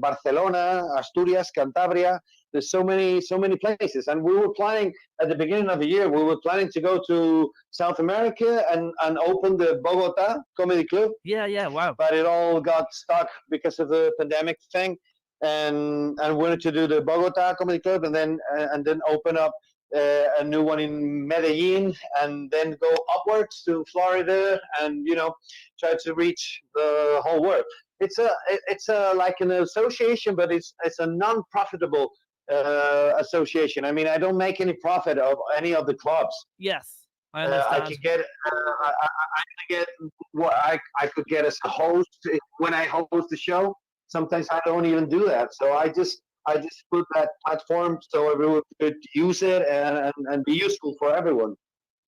Barcelona, Asturias, Cantabria. There's so many places, and we were planning at the beginning of the year. We were planning to go to South America and open the Bogota Comedy Club, yeah, yeah. Wow. but it all got stuck because of the pandemic thing. And we wanted to do the Bogota Comedy Club, and then open up a new one in Medellin, and then go upwards to Florida, and try to reach the whole world. It's a like an association, but it's a non-profitable association. I mean, I don't make any profit of any of the clubs. Yes, I I understand. could get I could get what I could get as a host when I host the show. Sometimes I don't even do that. So I just put that platform so everyone could use it and be useful for everyone.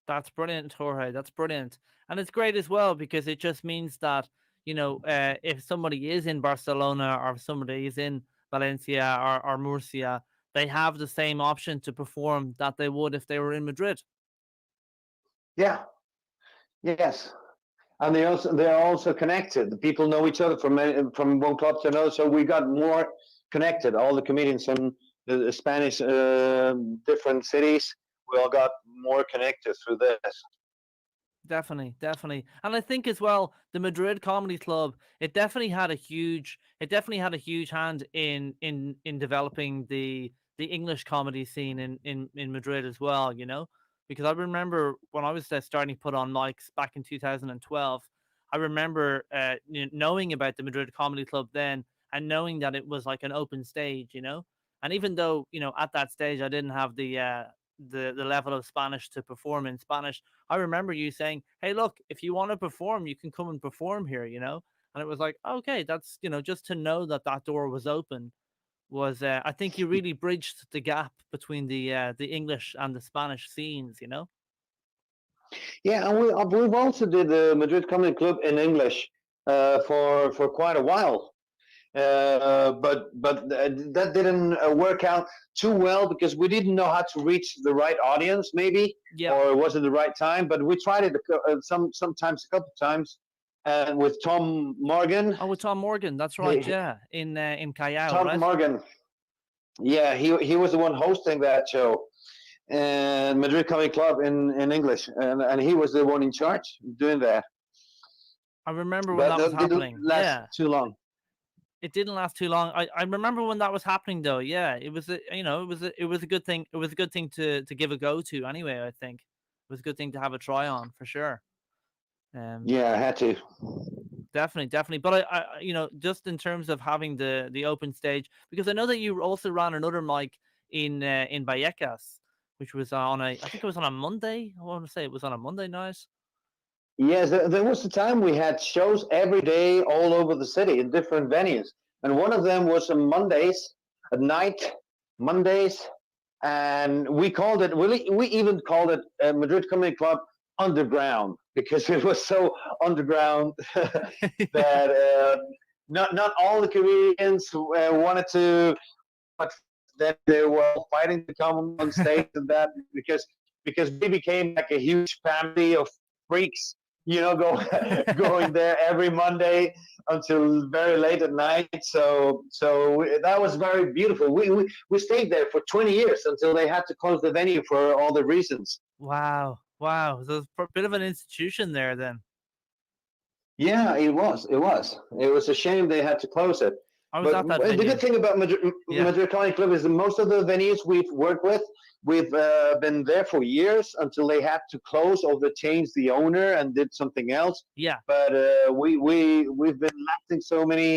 That's brilliant, Jorge. That's brilliant. And it's great as well because it just means that, if somebody is in Barcelona or if somebody is in Valencia or Murcia, they have the same option to perform that they would if they were in Madrid. Yeah. Yes. And they're also connected. The people know each other from one club to another, so we got more connected. All the comedians from the Spanish different cities, we all got more connected through this. Definitely, definitely. And I think as well, the Madrid Comedy Club, it definitely had a huge hand in developing the English comedy scene in Madrid as well, because I remember when I was starting to put on mics back in 2012, I remember knowing about the Madrid Comedy Club then and knowing that it was like an open stage. And even though, at that stage I didn't have the level of Spanish to perform in Spanish, I remember you saying, "Hey, look, if you want to perform, you can come and perform here." And it was like, okay, that's just to know that that door was open was, I think you really bridged the gap between the English and the Spanish scenes. Yeah, and we've also did the Madrid Comedy Club in English for quite a while. But that didn't work out too well because we didn't know how to reach the right audience, maybe, Yeah. or was it the right time? But we tried it sometimes, a couple of times, and with Tom Morgan. Oh, with Tom Morgan, that's right. Yeah, in Callao, Tom right? Morgan, yeah, he was the one hosting that show, and Madrid Comedy Club in English, and he was the one in charge doing that. I remember when But that was that didn't happening. last Yeah, too long. it didn't last too long. I remember when that was happening though. Yeah, it was a good thing. It was a good thing to give a go to anyway. I think it was a good thing to have a try on for sure. Um, Yeah, I had to. Definitely, definitely. But just in terms of having the open stage, because I know that you also ran another mic in Vallecas, which was on I think it was on a Monday. I want to say it was on a Monday night. Yes, there was a time we had shows every day all over the city in different venues, and one of them was on Mondays at night, Mondays, and we even called it Madrid Comedy Club Underground because it was so underground that not all the comedians wanted to, but then they were all fighting to come on stage and that because we became like a huge family of freaks, going there every Monday until very late at night. So that was very beautiful. We stayed there for 20 years until they had to close the venue for all the reasons. Wow. So it's a bit of an institution there then. Yeah, it was. It was a shame they had to close it. I was at that The venue. good thing about Yeah. Madrid Comedy Club is that most of the venues we've worked with, we've been there for years until they had to close or they changed the owner and did something else. Yeah. But we've been lasting so many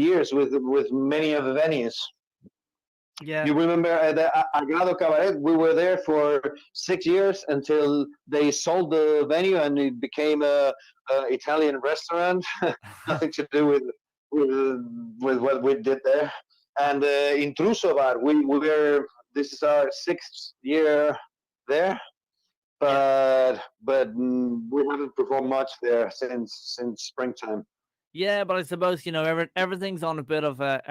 years with many of the venues. Yeah. You remember the Agrado Cabaret? We were there for 6 years until they sold the venue and it became a Italian restaurant. Nothing to do with what we did there. And Intruso Bar, this is our 6th year there, but we haven't performed much there since springtime. Yeah, but I suppose everything's on a bit of a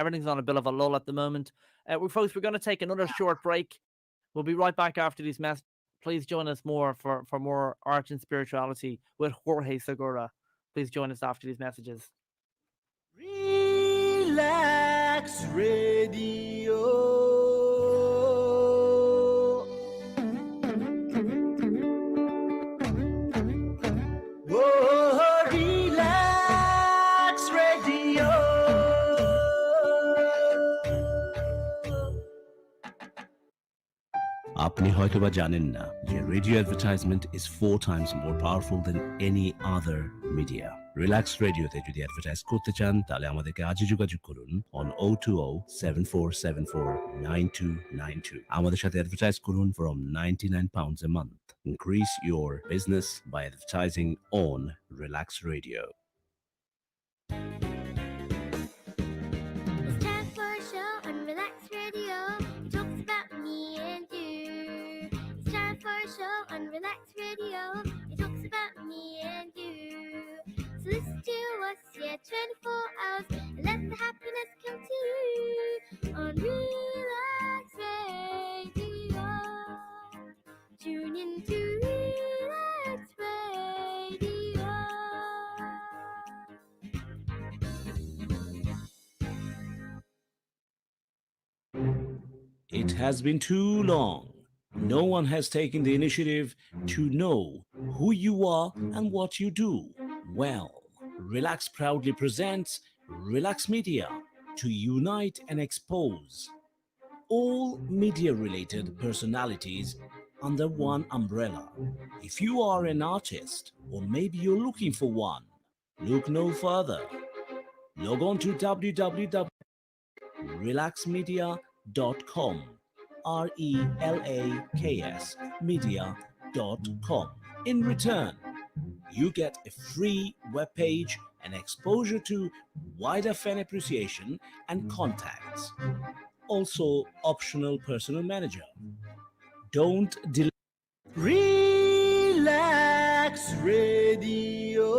lull at the moment. Folks, we're going to take another short break. We'll be right back after these messages. Please join us more for more art and spirituality with Jorge Segura. Please join us after these messages. Relax Radio. Oh, relax Radio. আপনি হয়তোবা জানেন না যে radio advertisement is 4 times more powerful than any other media. Relax রেডিওতে যদি advertise করতে চান তাহলে আমাদেরকে আজই যোগাযোগ করুন on 020-7474-9292. আমাদের সাথে অ্যাডভার্টাইজ করুন from £99 a month. Increase your business by advertising on Relax Radio. It's time for a show on Relax Radio. It talks about me and you. It's time for a show on Relax Radio. It talks about me and you. So listen to us, 24 hours, and let the happiness come to you on Relax Radio. Tune in to Relax Radio. It has been too long. No one has taken the initiative to know who you are and what you do. Well, Relax proudly presents Relax Media to unite and expose all media-related personalities under one umbrella. If you are an artist or maybe you're looking for one, look no further. Log on to www.relaxmedia.com, RELAKS media.com. In return, you get a free webpage and exposure to wider fan appreciation and contacts. Also, optional personal manager. Don't delay. Relax Radio.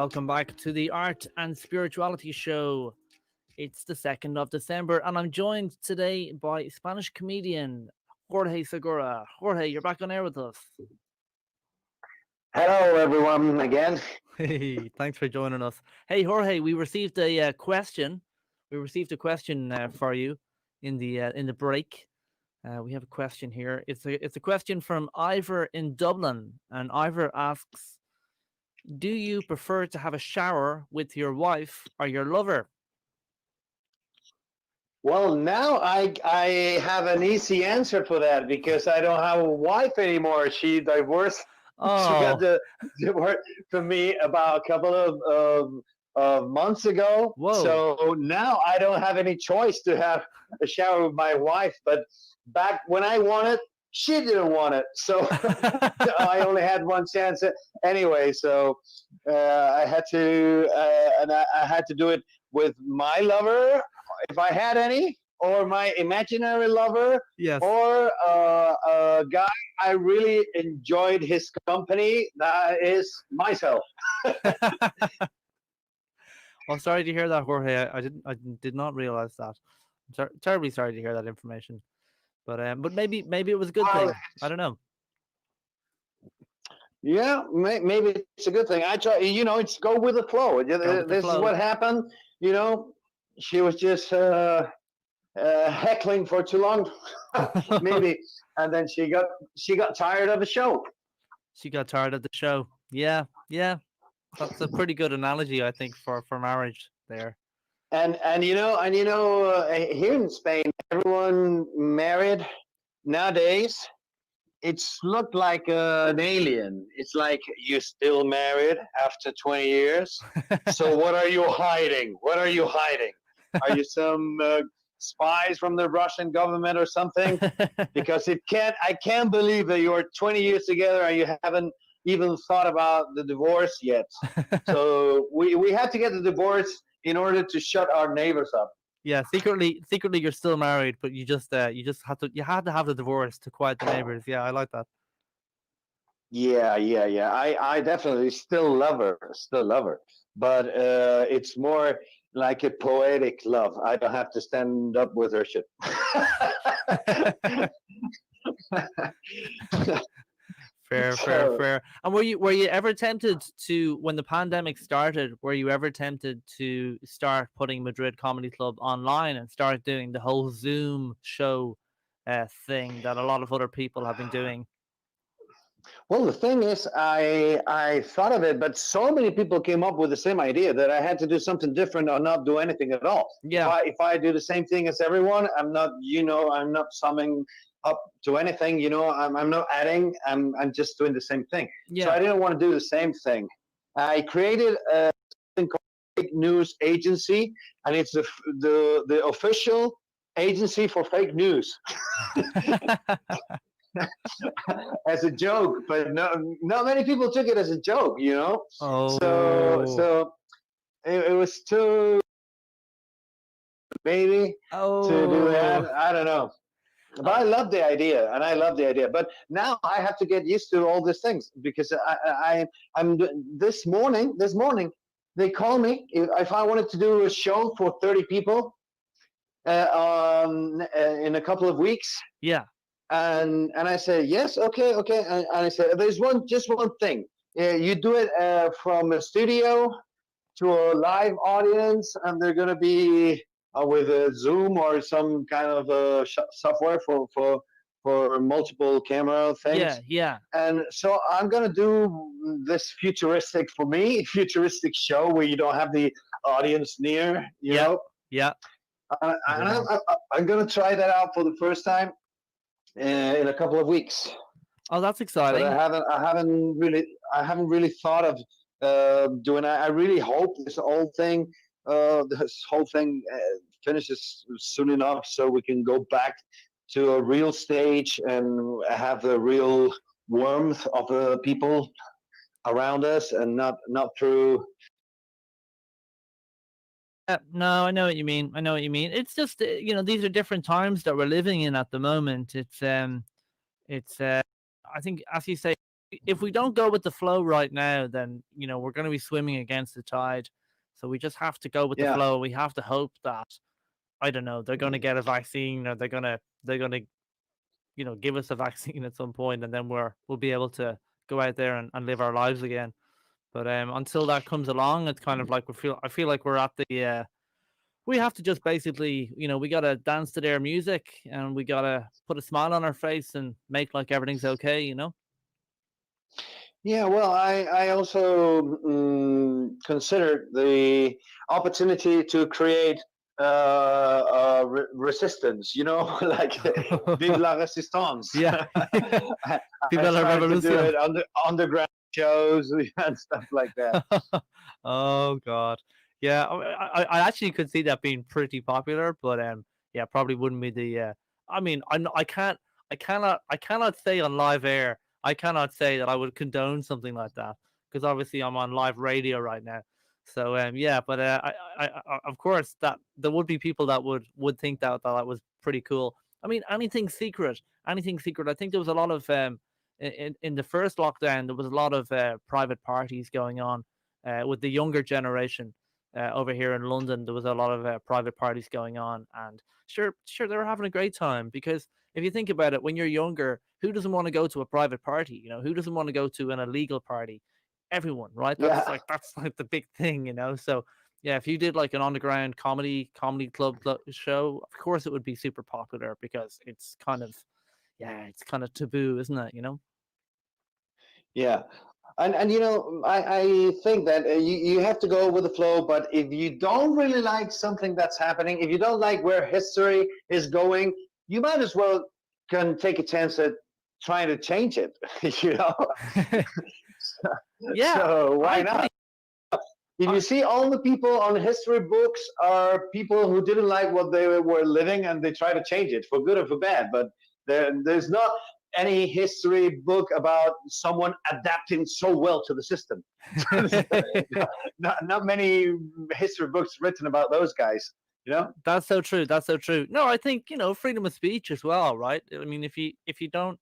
Welcome back to the Art and Spirituality Show. It's the 2nd of December, and I'm joined today by Spanish comedian Jorge Segura. Jorge, you're back on air with us. Hello, everyone, again. Hey, thanks for joining us. Hey, Jorge, we received a question. We received a question for you in the break. We have a question here. It's a question from Ivor in Dublin, and Ivor asks, do you prefer to have a shower with your wife or your lover? Well, now I have an easy answer for that because I don't have a wife anymore. She divorced. She got Oh, the divorce from me about a couple of months ago. whoa. So now I don't have any choice to have a shower with my wife. But back when I wanted, she didn't want it. So I only had one chance anyway. So I had to, and I had to do it with my lover, if I had any, or my imaginary lover, Yes. or a guy I really enjoyed his company. That is myself. Well, sorry to hear that, Jorge. I did not realize that. I'm terribly sorry to hear that information. But maybe it was a good Well, thing. I don't know. yeah, maybe it's a good thing. I try, it's go with the flow. Go with the This is flow. what happened. She was just heckling for too long, maybe, and then she got tired of the show. She got tired of the show. Yeah, yeah. That's a pretty good analogy, I think, for marriage there. And here in Spain, everyone married nowadays. It's looked like an alien. It's like you're still married after 20 years. So what are you hiding? What are you hiding? Are you some spies from the Russian government or something? Because I can't believe that you're 20 years together and you haven't even thought about the divorce yet. So we had to get the divorce in order to shut our neighbors up. Yeah, secretly you're still married, but you had to have the divorce to quiet the neighbors. Yeah, I like that. Yeah. I definitely still love her, but it's more like a poetic love. I don't have to stand up with her shit. Fair. And were you ever tempted to, when the pandemic started, were you ever tempted to start putting Madrid Comedy Club online and start doing the whole Zoom show thing that a lot of other people have been doing? Well, the thing is, I thought of it, but so many people came up with the same idea that I had to do something different or not do anything at all. Yeah. If I do the same thing as everyone, I'm not summing up to anything. I'm not adding. I'm just doing the same thing. Yeah. So I didn't want to do the same thing. I created a thing called fake news agency, and it's the official agency for fake news. As a joke, but not many people took it as a joke, Oh. So it was too maybe to do that. I don't know, but I love the idea, But now I have to get used to all these things because I'm this morning they call me if I wanted to do a show for 30 people in a couple of weeks. Yeah. And I said, yes, okay. And I said, there's just one thing. You do it from a studio to a live audience, and they're going to be with a Zoom or some kind of software for multiple camera things. Yeah. And so I'm going to do this futuristic show where you don't have the audience near, you know? Yeah. And I'm going to try that out for the first time in a couple of weeks. Oh, that's exciting. But I haven't really thought of doing it. I really hope this whole thing finishes soon enough so we can go back to a real stage and have the real warmth of the people around us and not through. No, I know what you mean. It's just these are different times that we're living in at the moment. It's I think, as you say, if we don't go with the flow right now, then we're going to be swimming against the tide. So we just have to go with the flow. We have to hope that, I don't know, they're going to get a vaccine, or they're going to give us a vaccine at some point, and then we'll be able to go out there and live our lives again. But until that comes along, it's kind of like I feel like we're at the we have to just basically, we got to dance to their music, and we got to put a smile on our face and make like everything's okay, Yeah, well, I also considered the opportunity to create resistance, you know, like Vive la Resistance. Yeah. I Viva la tried to do Revolution. it on the underground shows and stuff like that. Oh God. Yeah, I actually could see that being pretty popular, but yeah, probably wouldn't be the. I mean, I cannot say on live air. I cannot say that I would condone something like that because obviously I'm on live radio right now. So yeah, but of course that there would be people that would think that was pretty cool. I mean, anything secret. I think there was a lot of in the first lockdown there was a lot of private parties going on with the younger generation over here in London. There was a lot of private parties going on, and sure, they were having a great time because if you think about it, when you're younger, who doesn't want to go to a private party? You know, who doesn't want to go to an illegal party? Everyone, right? Yeah. That's like the big thing, you know. So yeah, if you did like an underground comedy club show, of course it would be super popular because it's kind of it's kind of taboo, isn't it? You know? Yeah. And you know, I think that you have to go with the flow, but if you don't really like something that's happening, if you don't like where history is going, you might as well can take a chance at trying to change it, you know? Yeah. So why not? If you see all the people on history books are people who didn't like what they were living and they try to change it for good or for bad, but there's not any history book about someone adapting so well to the system. Not many history books written about those guys, you know? That's so true. That's so true. No, I think, you know, freedom of speech as well, right? I mean, if you don't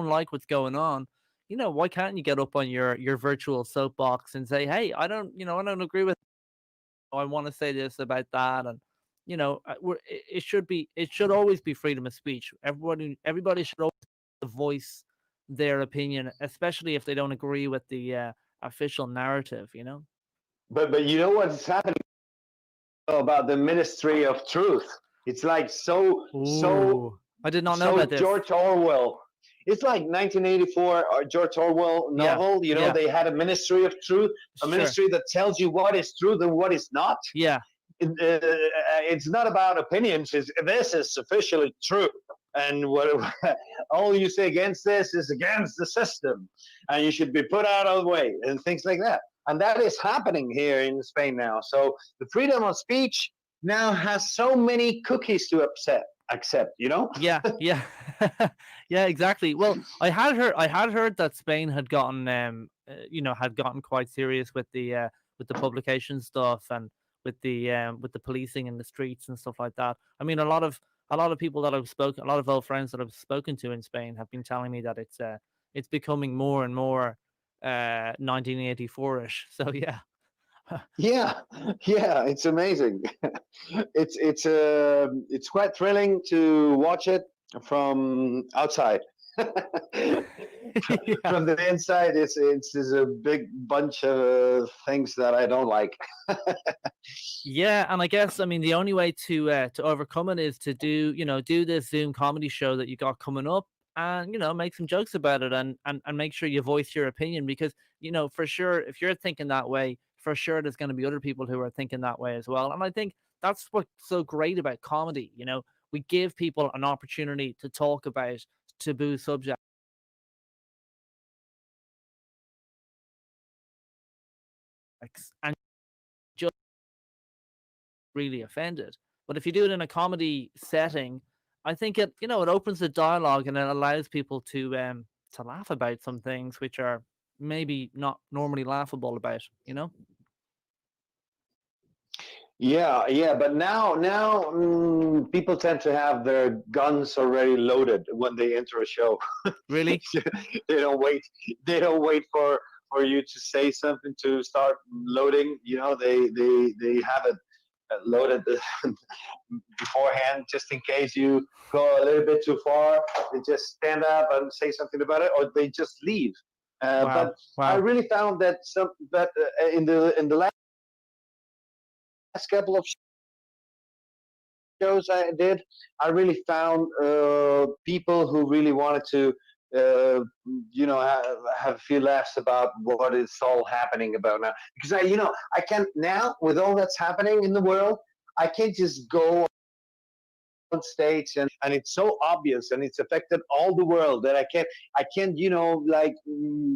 like what's going on, you know, why can't you get up on your virtual soapbox and say, "Hey, I don't agree with I want to say this about that." And you know, it should always be freedom of speech. Everybody should always voice their opinion, especially if they don't agree with the official narrative, you know? But you know what's happening about the Ministry of Truth? It's like so Ooh, I did not know about this. George Orwell. It's like 1984 George Orwell novel. You know, they had a Ministry of Truth, a ministry that tells you what is truth and what is not. Yeah. It's not about opinions. This is officially true. And all you say against this is against the system. And you should be put out of the way and things like that. And that is happening here in Spain now. So the freedom of speech now has so many cookies to accept, you know? Yeah. Yeah, exactly. Well, I had heard that Spain had gotten had gotten quite serious with the publication stuff and with the policing in the streets and stuff like that. I mean, a lot of people that a lot of old friends that I've spoken to in Spain have been telling me that it's becoming more and more 1984ish. So yeah. Yeah, it's amazing. It's quite thrilling to watch it from outside. From the inside, it's a big bunch of things that I don't like. Yeah, and I guess the only way to overcome it is to do this Zoom comedy show that you got coming up, and make some jokes about it, and make sure you voice your opinion, because for sure if you're thinking that way, for sure there's going to be other people who are thinking that way as well. And I think that's what's so great about comedy. We give people an opportunity to talk about taboo subjects and just really offended. But if you do it in a comedy setting, I think it opens the dialogue, and it allows people to laugh about some things which are maybe not normally laughable about. Yeah, but now people tend to have their guns already loaded when they enter a show. Really? They don't wait for you to say something to start loading. They have it loaded beforehand, just in case you go a little bit too far. They just stand up and say something about it, or they just leave. But I really found that in the last couple of shows I did, I really found people who really wanted to have a few laughs about what is all happening about now. Because I can now, with all that's happening in the world, I can't just go on stage and it's so obvious and it's affected all the world that I can't like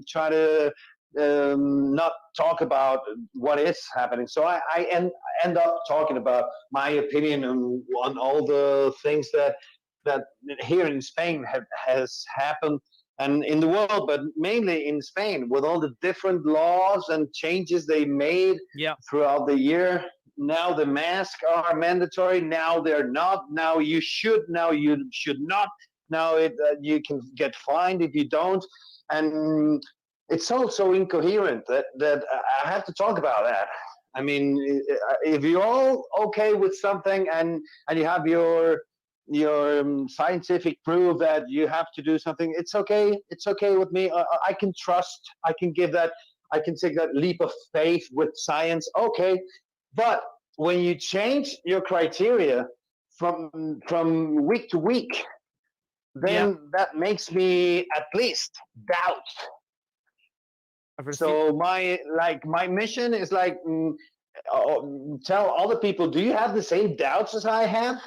try to not talk about what is happening. So I end up talking about my opinion on all the things that here in Spain has happened and in the world, but mainly in Spain with all the different laws and changes they made throughout the year. Now the masks are mandatory. Now they're not. Now you should. Now you should not. Now you can get fined if you don't. And it's also incoherent that I have to talk about that. I mean, if you're all okay with something and you have your scientific proof that you have to do something, it's okay. It's okay with me. I can trust. I can give that. I can take that leap of faith with science. Okay. But when you change your criteria from week to week, then that makes me at least doubt. So my mission is like tell other people, do you have the same doubts as I have?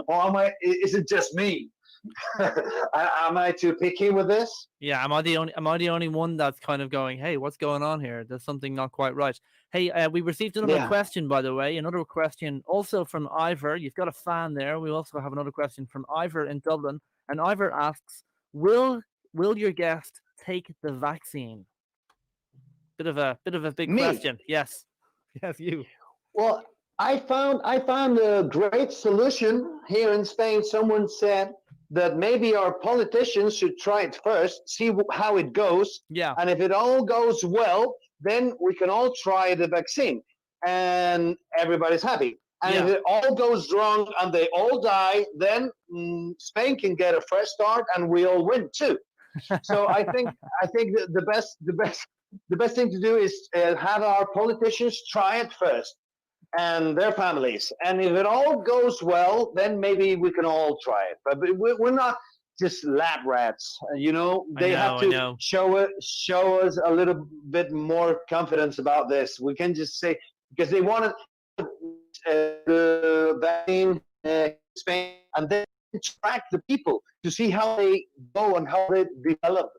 Or is it just me? Am I too picky with this? Yeah, am I the only one that's kind of going, hey, what's going on here? There's something not quite right. Hey, we received another question, by the way. Another question also from Ivor. You've got a fan there. We also have another question from Ivor in Dublin. And Ivor asks, will your guest take the vaccine? Bit of a big question. Yes. Yes, you. Well, I found a great solution here in Spain. Someone said that maybe our politicians should try it first, see how it goes. Yeah. And if it all goes well, then we can all try the vaccine and everybody's happy. And if it all goes wrong and they all die, then Spain can get a fresh start and we all win too. So I think the best thing to do is have our politicians try it first and their families. And if it all goes well, then maybe we can all try it. But we're not just lab rats, They have to show us a little bit more confidence about this. We can just say, because they wanted the vaccine in Spain, and then track the people to see how they go and how they develop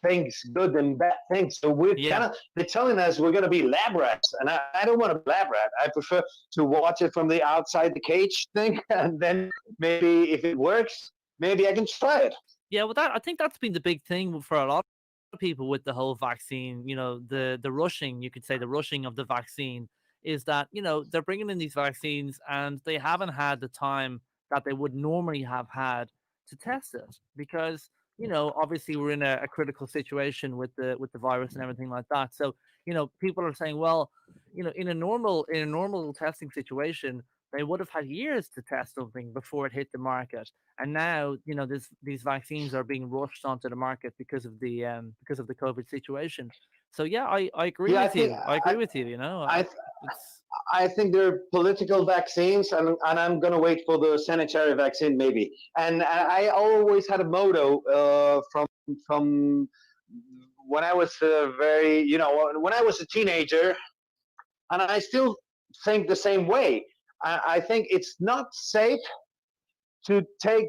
things, good and bad things. So they're telling us we're going to be lab rats, and I don't want to be lab rat. I prefer to watch it from the outside the cage thing, and then maybe if it works, maybe I can try it. Yeah, well, I think that's been the big thing for a lot of people with the whole vaccine. The rushing, you could say, the rushing of the vaccine is that they're bringing in these vaccines and they haven't had the time that they would normally have had to test it because obviously we're in a critical situation with the virus and everything like that. So people are saying, well, in a normal testing situation, they would have had years to test something before it hit the market. And now, these vaccines are being rushed onto the market because of the COVID situation. So yeah, I agree with you. I agree with you. I think they're political vaccines, and I'm going to wait for the sanitary vaccine maybe. And I always had a motto from when I was when I was a teenager, and I still think the same way. I think it's not safe to take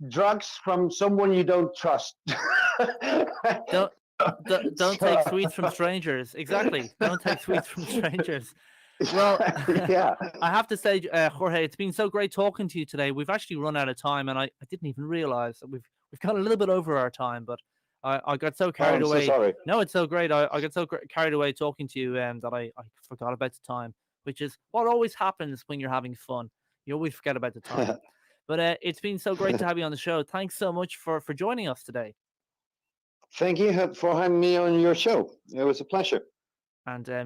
drugs from someone you don't trust. Don't take sweets from strangers. Exactly. Don't take sweets from strangers. Well, I have to say, Jorge, it's been so great talking to you today. We've actually run out of time, and I didn't even realize that we've gone a little bit over our time, but I got so carried away. So sorry. No, it's so great. I got so carried away talking to you that I forgot about the time, which is what always happens when you're having fun. You always forget about the time. But it's been so great to have you on the show. Thanks so much for joining us today. Thank you for having me on your show. It was a pleasure. And I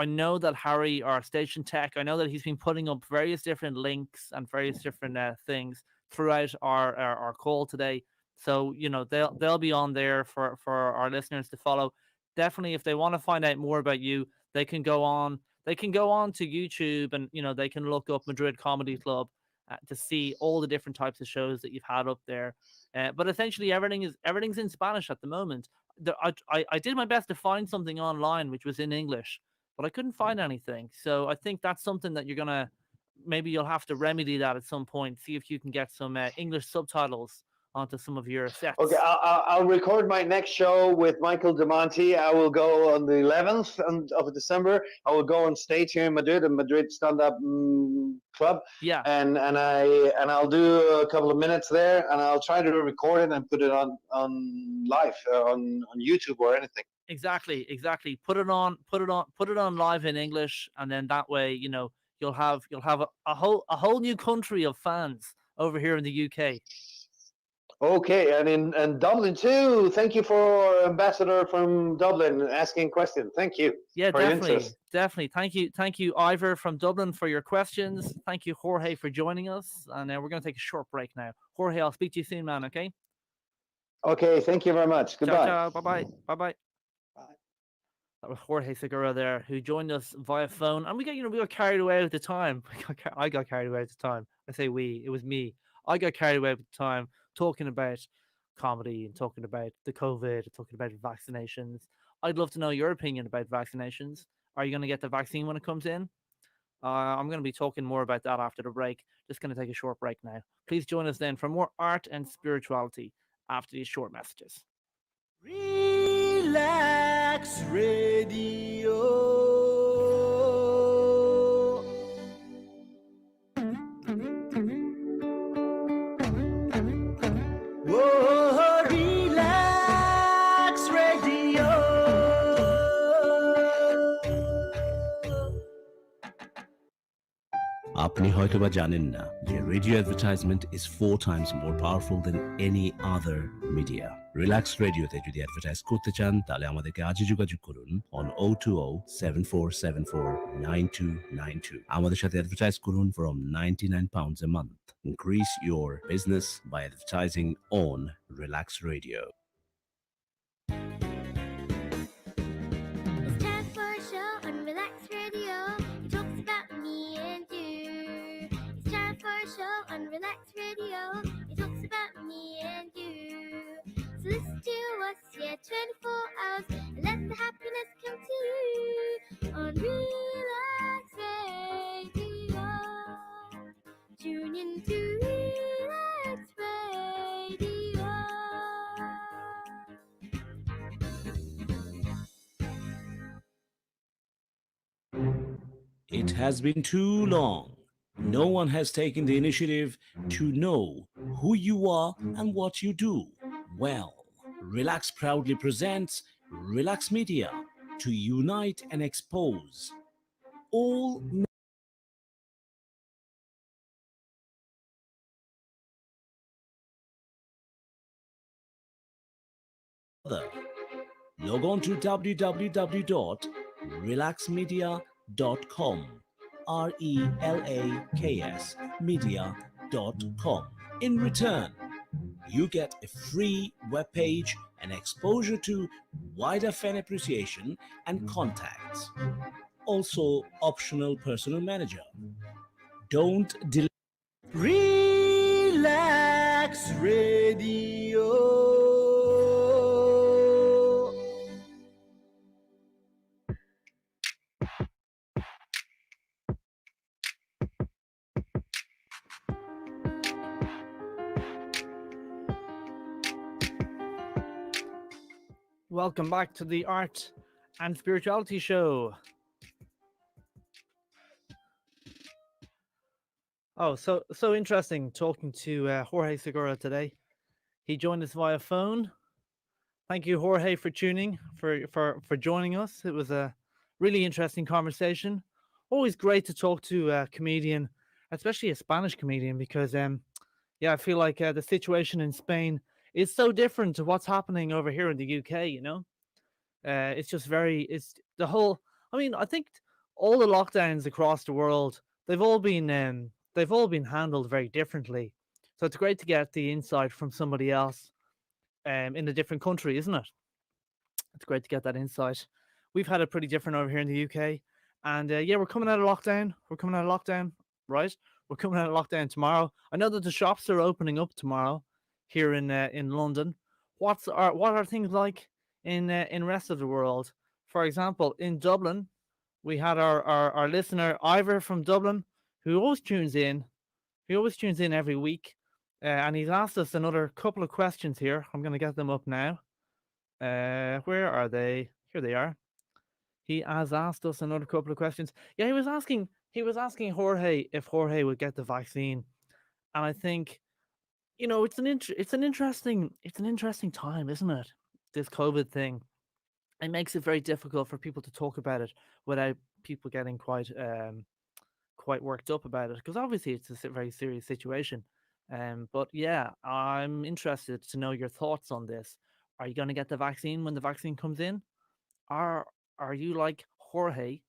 know that Harry, our station tech, I know that he's been putting up various different links and various different things throughout our call today. So they'll be on there for our listeners to follow. Definitely, if they want to find out more about you, they can go on. They can go on to YouTube and they can look up Madrid Comedy Club to see all the different types of shows that you've had up there. But essentially, everything's in Spanish at the moment. I did my best to find something online which was in English, but I couldn't find anything. So I think that's something that maybe you'll have to remedy that at some point. See if you can get some English subtitles onto some of your sets. Okay, I'll record my next show with Michael DeMonte. I will go on the 11th of December. I will go on stage here in Madrid, a Madrid stand-up club. Yeah. And I'll do a couple of minutes there, and I'll try to record it and put it on live on YouTube or anything. Exactly. Put it on live in English, and then that way, you'll have a whole new country of fans over here in the UK. Okay, and in Dublin too. Thank you for Ambassador from Dublin asking questions. Thank you. Yeah, for your definitely. interest. Thank you, Ivor from Dublin, for your questions. Thank you, Jorge, for joining us. And we're going to take a short break now. Jorge, I'll speak to you soon, man. Okay. Okay, thank you very much. Goodbye. Ciao, ciao. Bye bye. That was Jorge Segura there, who joined us via phone, and we got carried away at the time. I got carried away at the time. I say we, it was me. I got carried away at the time, talking about comedy and talking about the COVID, and talking about vaccinations. I'd love to know your opinion about vaccinations. Are you going to get the vaccine when it comes in? I'm going to be talking more about that after the break. Just going to take a short break now. Please join us then for more art and spirituality after these short messages. Relax Radio. Whoa, relax Radio. আপনি হয়তোবা জানেন না যে radio advertisement is 4 times more powerful than any other media. Relax রেডিওতে যদি advertise করতে চান তাহলে আমাদেরকে আজই যোগাযোগ করুন on 020-7474-9292. আমাদের সাথে অ্যাডভার্টাইজ করুন from £99 a month. Increase your business by advertising on Relax Radio. It's time for a show on Relax Radio. It talks about me and you. It's time for a show on Relax Radio. It talks about me and you. So listen to us, 24 hours, and let the happiness come to you on Relax Radio. Tune in to Relax Radio. It has been too long. No one has taken the initiative to know who you are and what you do. Well, Relax proudly presents Relax Media to unite and expose all other. Log on to www.relaxmedia.com, RELAKS media.com. In return, you get a free webpage and exposure to wider fan appreciation and contacts. Also, optional personal manager. Don't delay. Relax Radio. Welcome back to the Art and Spirituality Show. Oh, so interesting talking to Jorge Segura today. He joined us via phone. Thank you, Jorge, for tuning, for joining us. It was a really interesting conversation. Always great to talk to a comedian, especially a Spanish comedian, because I feel like the situation in Spain is so different to what's happening over here in the UK. It's just it's the whole. I mean, I think all the lockdowns across the world, they've all been handled very differently. So it's great to get the insight from somebody else in a different country, isn't it? It's great to get that insight. We've had it pretty different over here in the UK, and we're coming out of lockdown. Right? We're coming out of lockdown tomorrow. I know that the shops are opening up tomorrow here in London. What are things like in rest of the world? For example, in Dublin, we had our listener Ivor from Dublin, who always tunes in. He always tunes in every week, and he's asked us another couple of questions here. I'm going to get them up now. Where are they? Here they are. He has asked us another couple of questions. Yeah, he was asking. He was asking Jorge if Jorge would get the vaccine, and I think it's an interesting time, isn't it? This COVID thing. It makes it very difficult for people to talk about it without people getting quite worked up about it, because obviously it's a very serious situation. But yeah, I'm interested to know your thoughts on this. Are you going to get the vaccine when the vaccine comes in? Are are you like Jorge,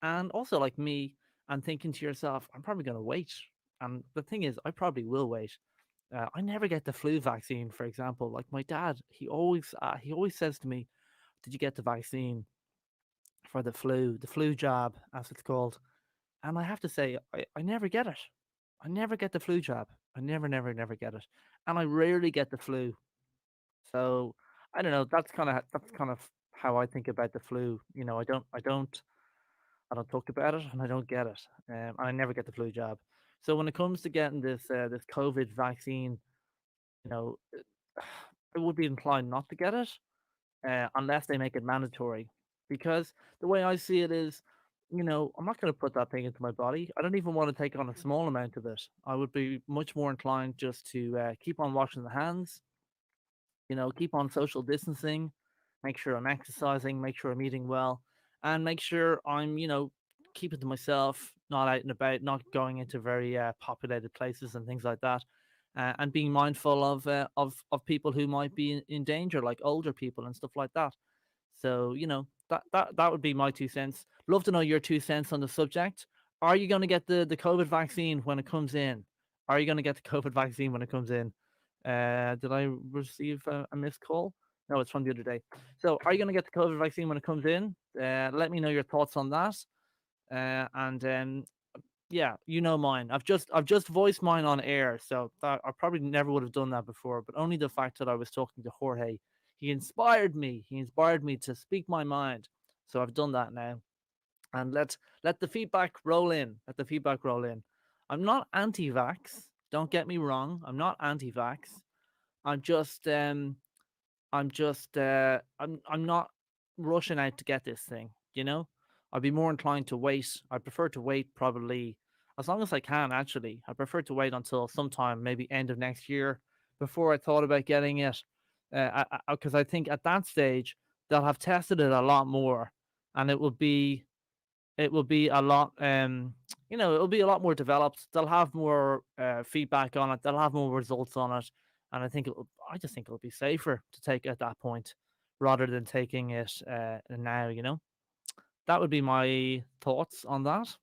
and also like me, and thinking to yourself, I'm probably going to wait? And the thing is, I probably will wait. I never get the flu vaccine, for example. Like my dad, he always says to me, "Did you get the vaccine for the flu jab, as it's called?" And I have to say, I never get it. I never get the flu jab. I never get it. And I rarely get the flu. So I don't know. That's kind of how I think about the flu. I don't talk about it, and I don't get it. I never get the flu jab. So when it comes to getting this COVID vaccine, you know, I would be inclined not to get it, unless they make it mandatory. Because the way I see it is, I'm not going to put that thing into my body. I don't even want to take on a small amount of it. I would be much more inclined just to keep on washing the hands, keep on social distancing, make sure I'm exercising, make sure I'm eating well, and make sure I'm, keeping to myself, not out and about, not going into very populated places and things like that, and being mindful of people who might be in danger, like older people and stuff like that. So, that would be my 2 cents. Love to know your 2 cents on the subject. Are you going to get the COVID vaccine when it comes in? Are you going to get the COVID vaccine when it comes in? Did I receive a missed call? No, it's from the other day. So, are you going to get the COVID vaccine when it comes in? Let me know your thoughts on that. And yeah, mine. I've just voiced mine on air, so I probably never would have done that before. But only the fact that I was talking to Jorge, he inspired me. He inspired me to speak my mind. So I've done that now, and let the feedback roll in. Let the feedback roll in. I'm not anti-vax. Don't get me wrong. I'm not anti-vax. I'm just I'm not rushing out to get this thing, I'd be more inclined to wait. I prefer to wait probably as long as I can, actually. I prefer to wait until sometime, maybe end of next year, before I thought about getting it. Because I think at that stage they'll have tested it a lot more, and it will be a lot it'll be a lot more developed. They'll have more feedback on it. They'll have more results on it, and I just think it'll be safer to take at that point rather than taking it now. That would be my thoughts on that.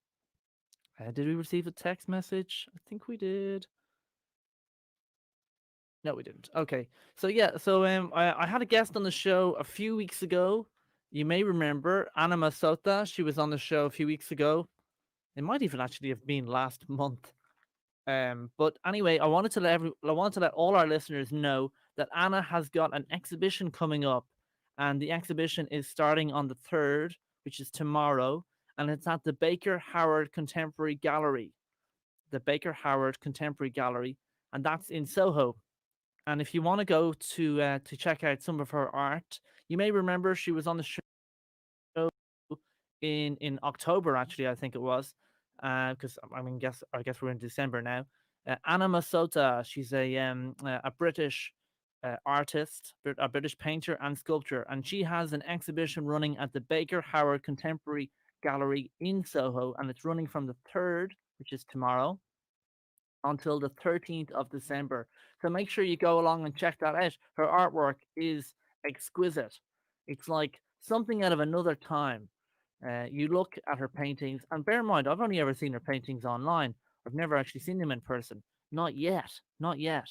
Did we receive a text message? I think we did. No, we didn't. Okay. So yeah, I had a guest on the show a few weeks ago. You may remember Anna Masota. She was on the show a few weeks ago. It might even actually have been last month. But anyway, I wanted to let all our listeners know that Anna has got an exhibition coming up, and the exhibition is starting on the 3rd, which is tomorrow, and it's at the Baker Howard Contemporary Gallery. The Baker Howard Contemporary Gallery, and that's in Soho. And if you want to go to check out some of her art, you may remember she was on the show in October, actually, I think it was, because I guess we're in December now. Anna Masota, she's a British artist, a British painter and sculptor, and she has an exhibition running at the Baker Howard Contemporary Gallery in Soho, and it's running from the 3rd, which is tomorrow, until the 13th of December. So make sure you go along and check that out. Her artwork is exquisite. It's like something out of another time. You look at her paintings, and bear in mind, I've only ever seen her paintings online. I've never actually seen them in person. Not yet. Not yet.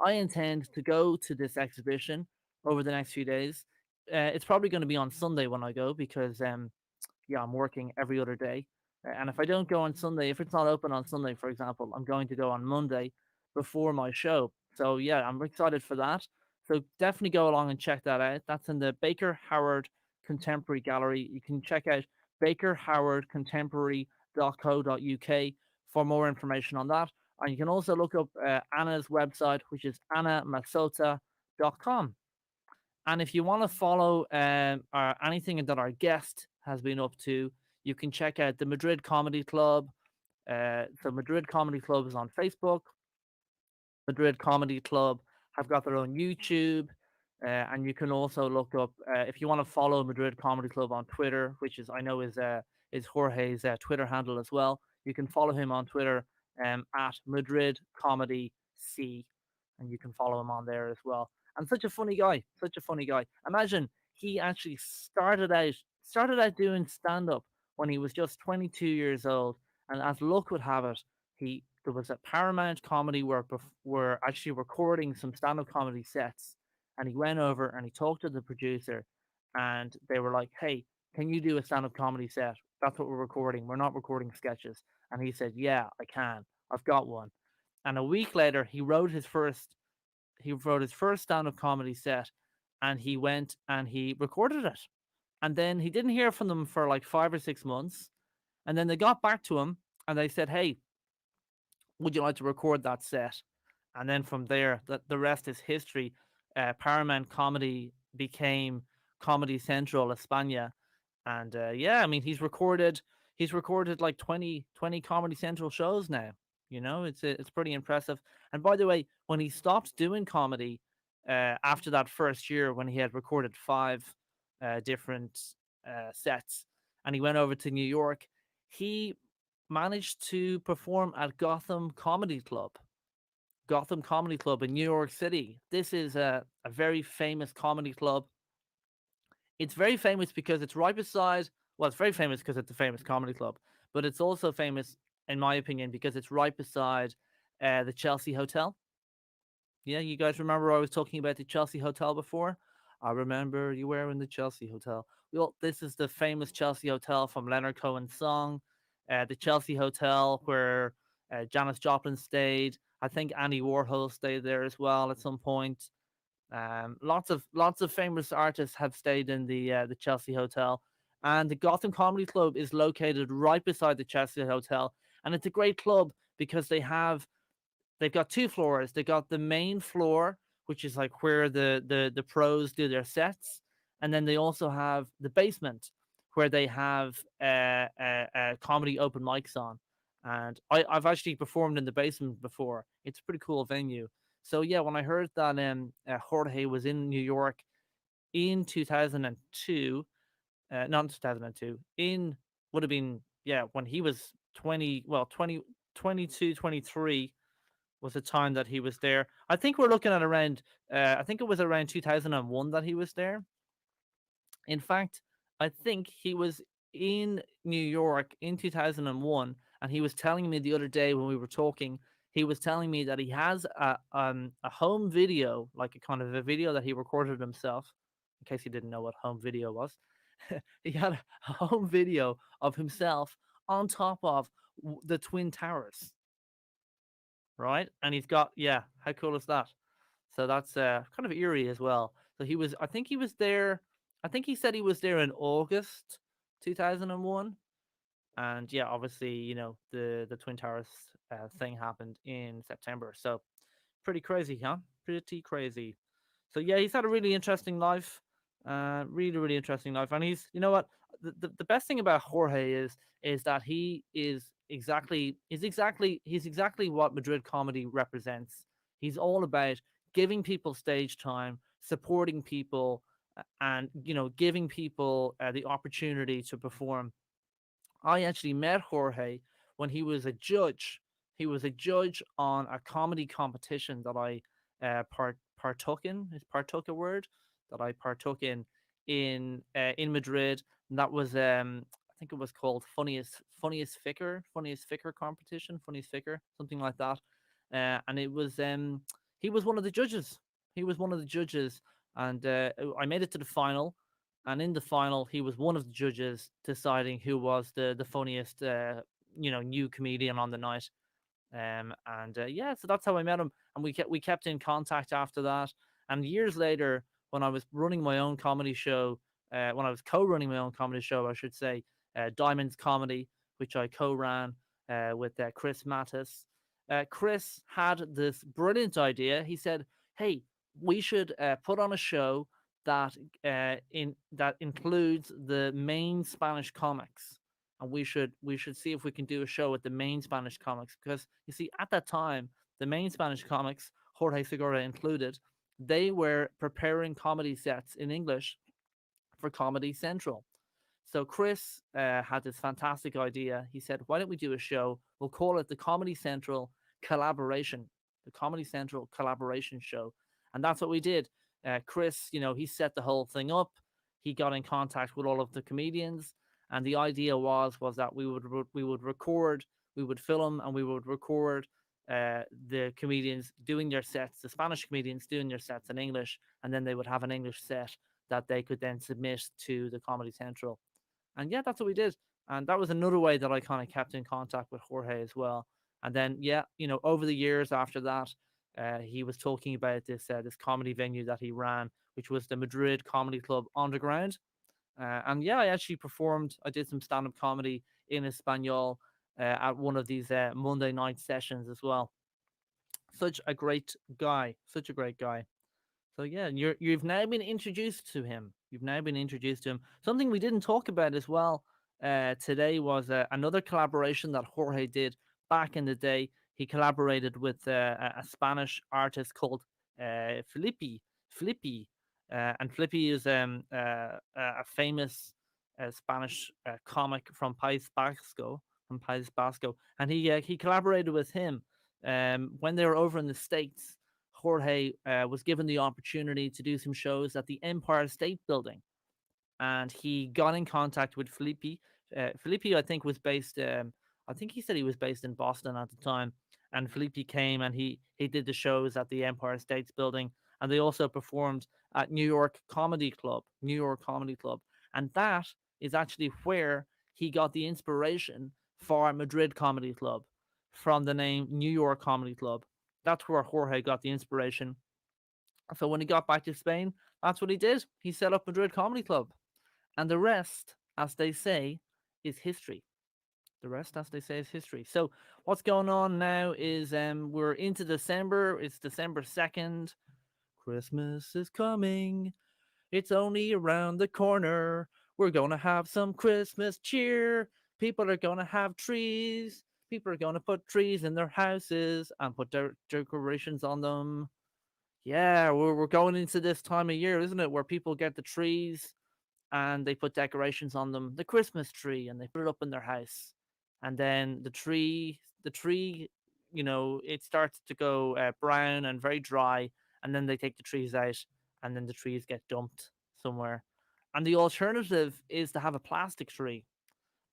I intend to go to this exhibition over the next few days. It's probably going to be on Sunday when I go because, yeah, I'm working every other day. And if I don't go on Sunday, if it's not open on Sunday, for example, I'm going to go on Monday before my show. So yeah, I'm excited for that. So definitely go along and check that out. That's in the Baker Howard Contemporary Gallery. You can check out bakerhowardcontemporary.co.uk for more information on that. And you can also look up Anna's website, which is annamasota.com. And if you want to follow anything that our guest has been up to, you can check out the Madrid Comedy Club. So Madrid Comedy Club is on Facebook. Madrid Comedy Club have got their own YouTube. And you can also look up, if you want to follow Madrid Comedy Club on Twitter, which is, I know is Jorge's Twitter handle as well. You can follow him on Twitter at Madrid Comedy C, and you can follow him on there as well. And such a funny guy, such a funny guy. Imagine he actually started out doing stand up when he was just 22 years old, and as luck would have it, there was a Paramount Comedy where were actually recording some stand up comedy sets, and he went over and he talked to the producer, and they were like, "Hey, can you do a stand up comedy set? That's what we're recording. We're not recording sketches." And he said, "Yeah, I can. I've got one." And a week later, he wrote his first stand-up comedy set, and he went and he recorded it. And then he didn't hear from them for like 5 or 6 months. And then they got back to him and they said, "Hey, would you like to record that set?" And then from there, the rest is history. Paramount Comedy became Comedy Central España. And yeah, I mean, he's recorded like 20 Comedy Central shows now. You know, it's pretty impressive. And by the way, when he stopped doing comedy after that first year, when he had recorded 5 different sets, and he went over to New York, he managed to perform at Gotham Comedy Club in New York City. This is a very famous comedy club. It's very famous because it's right beside, well, it's very famous because it's a famous comedy club, but it's also famous, in my opinion, because it's right beside the Chelsea Hotel. Yeah, you guys remember I was talking about the Chelsea Hotel before? I remember you were in the Chelsea Hotel. Well, this is the famous Chelsea Hotel from Leonard Cohen's song. The Chelsea Hotel where Janis Joplin stayed. I think Andy Warhol stayed there as well at some point. Lots of famous artists have stayed in the Chelsea Hotel, and the Gotham Comedy Club is located right beside the Chelsea Hotel, and it's a great club because they've got 2 floors. They got the main floor, which is like where the pros do their sets, and then they also have the basement where they have comedy open mics on. And I've actually performed in the basement before. It's a pretty cool venue. So yeah, when I heard that Jorge was in New York in 2002, not 2002, would have been, yeah, when he was 22, 23 was the time that he was there. I think we're looking at around, I think it was around 2001 that he was there. In fact, I think he was in New York in 2001, and he was telling me the other day when we were talking, he was telling me that he has a home video, like a kind of a video that he recorded himself, in case you didn't know what home video was. He had a home video of himself on top of the Twin Towers, right? And he's got, yeah, how cool is that? So that's kind of eerie as well. So I think he was there, I think he said he was there in August 2001. And yeah, obviously, you know, the Twin Towers thing happened in September. So pretty crazy, huh? Pretty crazy. So yeah, he's had a really interesting life. Really, really interesting life. And he's, you know what? The best thing about Jorge is that he's exactly what Madrid comedy represents. He's all about giving people stage time, supporting people, and, you know, giving people the opportunity to perform. I actually met Jorge when he was a judge. He was a judge on a comedy competition that I partook in. Is partook a word? That I partook in Madrid. And that was I think it was called funniest ficker competition, funniest ficker, something like that. And it was he was one of the judges. He was one of the judges, and I made it to the final. And in the final, he was one of the judges deciding who was the funniest, you know, new comedian on the night. And yeah, so that's how I met him, and we kept in contact after that. And years later, when I was running my own comedy show, when I was co-running my own comedy show, I should say, Diamonds Comedy, which I co-ran with Chris Mattis. Chris had this brilliant idea. He said, "Hey, we should put on a show that that includes the main Spanish comics, and we should see if we can do a show with the main Spanish comics, because you see, at that time, the main Spanish comics, Jorge Segura included, they were preparing comedy sets in English for Comedy Central." So Chris had this fantastic idea. He said, "Why don't we do a show? We'll call it the Comedy Central Collaboration, the Comedy Central Collaboration Show." And that's what we did. Chris, he set the whole thing up. He got in contact with all of the comedians, and the idea was that we would record, we would film, and we would record the comedians doing their sets, the Spanish comedians doing their sets in English, and then they would have an English set that they could then submit to the Comedy Central. And yeah, that's what we did. And that was another way that I kind of kept in contact with Jorge as well. And then, over the years after that, he was talking about this comedy venue that he ran, which was the Madrid Comedy Club Underground. And yeah, I actually performed. I did some stand-up comedy in Espanol at one of these Monday night sessions as well. Such a great guy. Such a great guy. So yeah, you've now been introduced to him. Something we didn't talk about as well today was another collaboration that Jorge did back in the day. He collaborated with a Spanish artist called Flippy. And Flippy is a famous Spanish comic from País Basco. And he collaborated with him when they were over in the States. Jorge was given the opportunity to do some shows at the Empire State Building, and he got in contact with Felipe. Felipe, I think, was based. I think he said he was based in Boston at the time, and Felipe came and he did the shows at the Empire State Building, and they also performed at New York Comedy Club, and that is actually where he got the inspiration for Madrid Comedy Club, from the name New York Comedy Club. That's where Jorge got the inspiration. So when he got back to Spain, that's what he did. He set up Madrid Comedy Club. And the rest, as they say, is history. So what's going on now is we're into December. It's December 2nd. Christmas is coming. It's only around the corner. We're going to have some Christmas cheer. People are going to have trees. People are going to put trees in their houses and put their decorations on them. Yeah, we're going into this time of year, isn't it, where people get the trees and they put decorations on them. The Christmas tree, and they put it up in their house. And then the tree, it starts to go brown and very dry. And then they take the trees out, and then the trees get dumped somewhere. And the alternative is to have a plastic tree.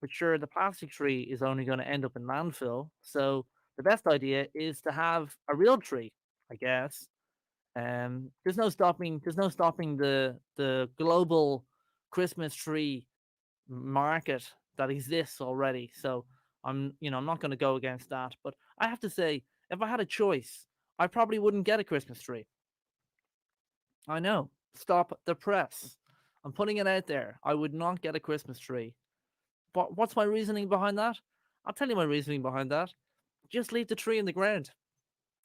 But sure, the plastic tree is only going to end up in landfill. So the best idea is to have a real tree, I guess. There's no stopping the global Christmas tree market that exists already. So I'm not going to go against that. But I have to say, if I had a choice, I probably wouldn't get a Christmas tree. I know. Stop the press. I'm putting it out there. I would not get a Christmas tree. But what's my reasoning behind that? I'll tell you my reasoning behind that. Just leave the tree in the ground.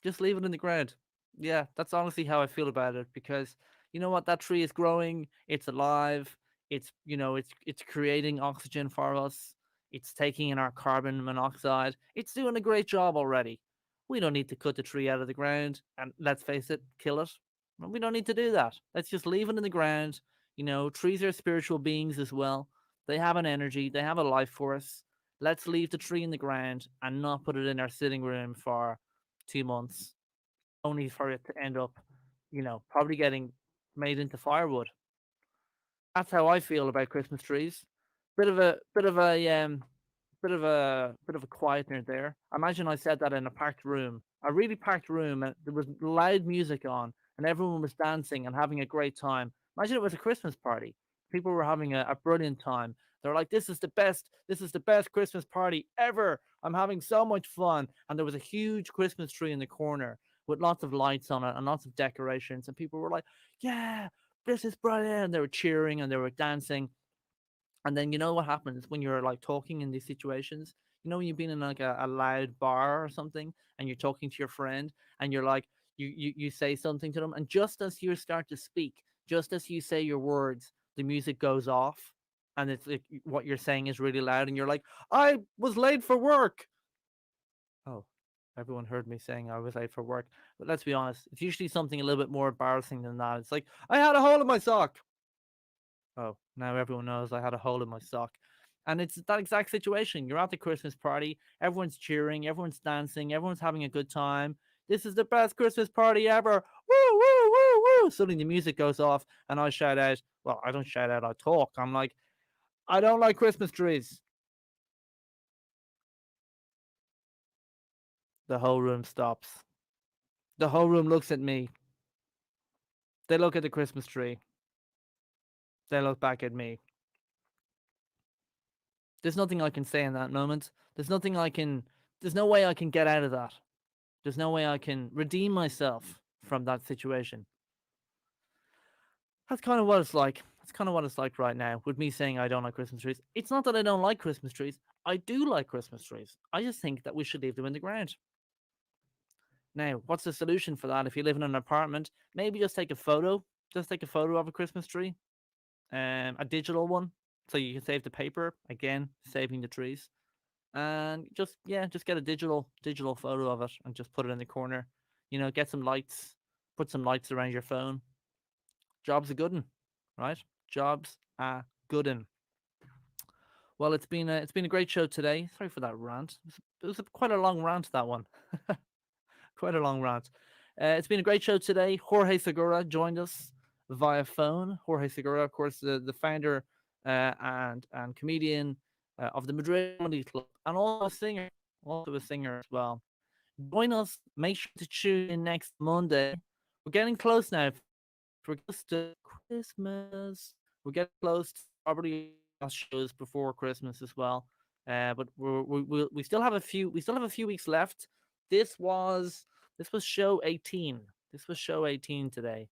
Just leave it in the ground. Yeah, that's honestly how I feel about it, because you know what? That tree is growing. It's alive. It's creating oxygen for us. It's taking in our carbon monoxide. It's doing a great job already. We don't need to cut the tree out of the ground and, let's face it, kill it. We don't need to do that. Let's just leave it in the ground. Trees are spiritual beings as well. They have an energy. They have a life force. Let's leave the tree in the ground and not put it in our sitting room for 2 months, only for it to end up, probably getting made into firewood. That's how I feel about Christmas trees. Bit of a quietener there. Imagine I said that in a packed room, a really packed room, and there was loud music on, and everyone was dancing and having a great time. Imagine it was a Christmas party. People were having a brilliant time. They're like, this is the best Christmas party ever. I'm having so much fun. And there was a huge Christmas tree in the corner with lots of lights on it and lots of decorations. And people were like, yeah, this is brilliant. And they were cheering and they were dancing. And then you know what happens when you're like talking in these situations? You know when you've been in like a loud bar or something and you're talking to your friend and you're like you say something to them, and just as you start to speak, just as you say your words, the music goes off and it's like what you're saying is really loud and you're like, I was late for work. Oh, everyone heard me saying I was late for work. But let's be honest, it's usually something a little bit more embarrassing than that. It's like, I had a hole in my sock. Oh, now everyone knows I had a hole in my sock. And it's that exact situation. You're at the Christmas party, everyone's cheering, everyone's dancing, everyone's having a good time. This is the best Christmas party ever. Woo, woo, woo, woo. Suddenly the music goes off, and I shout out. Well, I don't shout out, I talk. I'm like, I don't like Christmas trees. The whole room stops. The whole room looks at me. They look at the Christmas tree. They look back at me. There's nothing I can say in that moment. There's nothing I can. There's no way I can get out of that. There's no way I can redeem myself from that situation. That's kind of what it's like. That's kind of what it's like right now with me saying I don't like Christmas trees. It's not that I don't like Christmas trees. I do like Christmas trees. I just think that we should leave them in the ground. Now, what's the solution for that? If you live in an apartment, maybe just take a photo. Just take a photo of a Christmas tree, a digital one, so you can save the paper. Again, saving the trees, and just get a digital photo of it and just put it in the corner. You know, get some lights, put some lights around your phone. Job's a good one, right? Jobs a good one. Well, it's been a great show today. Sorry for that rant. It was quite a long rant, that one. Quite a long rant. It's been a great show today. Jorge Segura joined us via phone. Jorge Segura, of course, the founder and comedian of the Madrid Comedy Club, and also a singer as well. Join us. Make sure to tune in next Monday. We're getting close now. We're close to Christmas. We're getting close to probably last shows before Christmas as well. But we still have a few. We still have a few weeks left. This was show 18. This was show 18 today.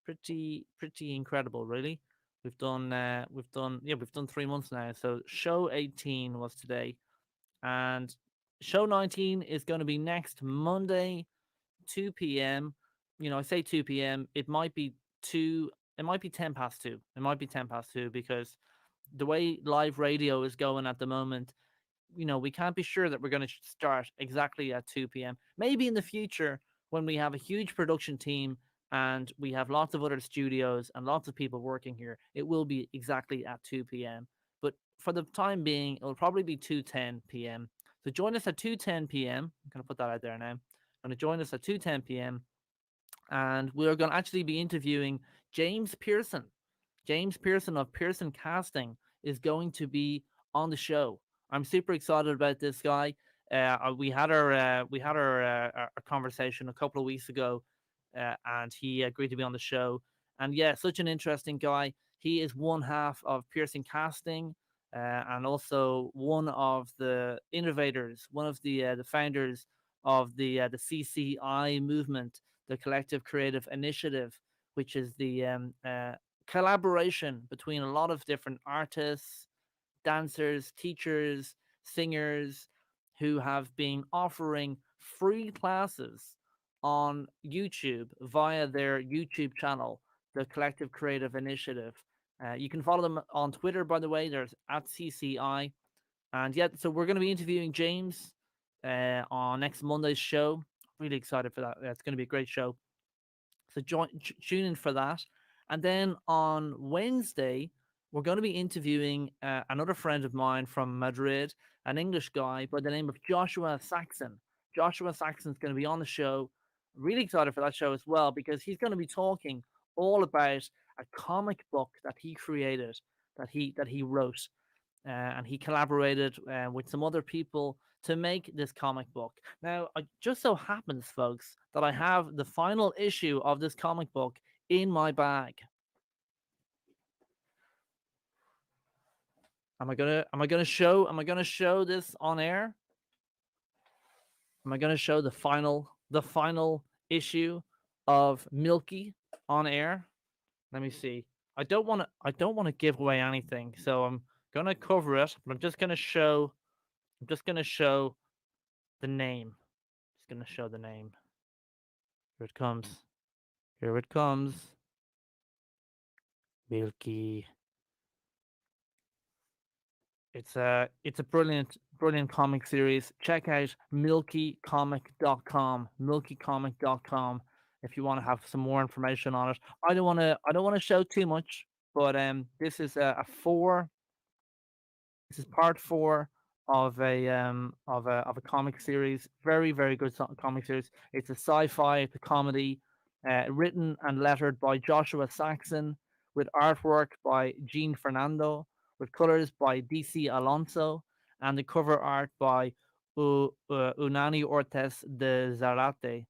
Pretty incredible, really. We've done 3 months now. So show 18 was today, and show 19 is going to be next Monday, 2 p.m. You know, I say 2 p.m. It might be 2. It might be 10 past 2. It might be 10 past 2 because the way live radio is going at the moment, you know, we can't be sure that we're going to start exactly at 2 p.m. Maybe in the future, when we have a huge production team and we have lots of other studios and lots of people working here, it will be exactly at 2 p.m. But for the time being, it will probably be 2:10 p.m. So join us at 2:10 p.m. I'm going to put that out there now. I'm going to join us at 2:10 p.m. and we're going to actually be interviewing James Pearson. James Pearson of Pearson Casting is going to be on the show. I'm super excited about this guy. We had our conversation a couple of weeks ago, and he agreed to be on the show. And yeah, such an interesting guy. He is one half of Pearson Casting, and also one of the innovators, one of the founders of the CCI movement, the Collective Creative Initiative, which is the collaboration between a lot of different artists, dancers, teachers, singers who have been offering free classes on YouTube via their YouTube channel, the Collective Creative Initiative. You can follow them on Twitter, by the way. There's at CCI. And yeah, so we're going to be interviewing James on next Monday's show. Really excited for that. It's going to be a great show. So tune in for that. And then on Wednesday, we're going to be interviewing another friend of mine from Madrid, an English guy by the name of Joshua Saxon. Joshua Saxon's going to be on the show. Really excited for that show as well, because he's going to be talking all about a comic book that he created, that he wrote, and he collaborated with some other people to make this comic book. Now, it just so happens, folks, that I have the final issue of this comic book in my bag. Am I gonna show this on air? Am I gonna show the final issue of Milky on air? Let me see. I don't want to give away anything, so Gonna cover it, but I'm just gonna show. I'm just gonna show the name. Just gonna show the name. Here it comes. Here it comes. Milky. It's a brilliant comic series. Check out milkycomic.com. Milkycomic.com if you want to have some more information on it. I don't want to show too much, but this is a four. This is part four of a comic series. Very very good comic series. It's a sci-fi, it's a comedy, written and lettered by Joshua Saxon, with artwork by Gene Fernando, with colors by DC Alonso, and the cover art by Unani Ortiz de Zarate.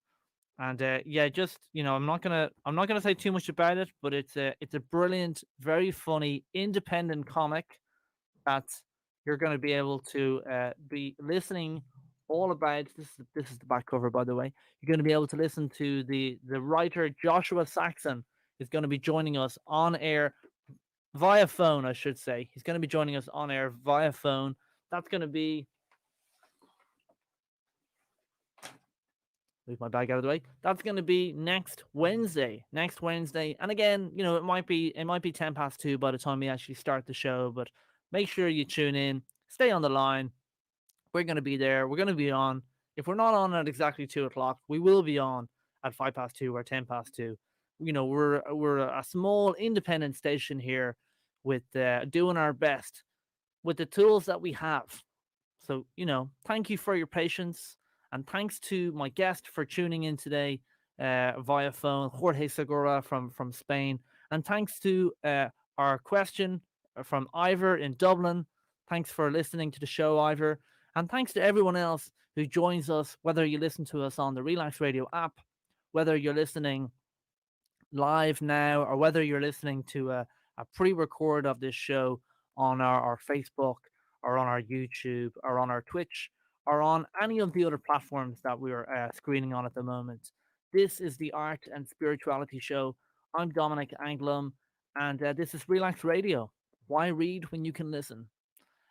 And yeah, just I'm not gonna say too much about it, but it's a brilliant, very funny, independent comic that you're going to be able to be listening all about. This is the back cover, by the way. You're going to be able to listen to the writer Joshua Saxon is going to be joining us on air via phone, I should say. He's going to be joining us on air via phone. That's going to be. Move my bag out of the way. That's going to be next Wednesday. Next Wednesday, and again, it might be 2:10 by the time we actually start the show. But make sure you tune in. Stay on the line. We're going to be there. We're going to be on. If we're not on at exactly 2:00, we will be on at 2:05 or 2:10. We're a small independent station here, with doing our best with the tools that we have. So thank you for your patience. And thanks to my guest for tuning in today via phone, Jorge Segura from Spain. And thanks to our question from Ivor in Dublin. Thanks for listening to the show, Ivor. And thanks to everyone else who joins us, whether you listen to us on the Relax Radio app, whether you're listening live now, or whether you're listening to a pre-record of this show on our Facebook, or on our YouTube, or on our Twitch, or on any of the other platforms that we're screening on at the moment. This is the Art and Spirituality Show. I'm Dominic Anglim, and this is Relax Radio. Why read when you can listen?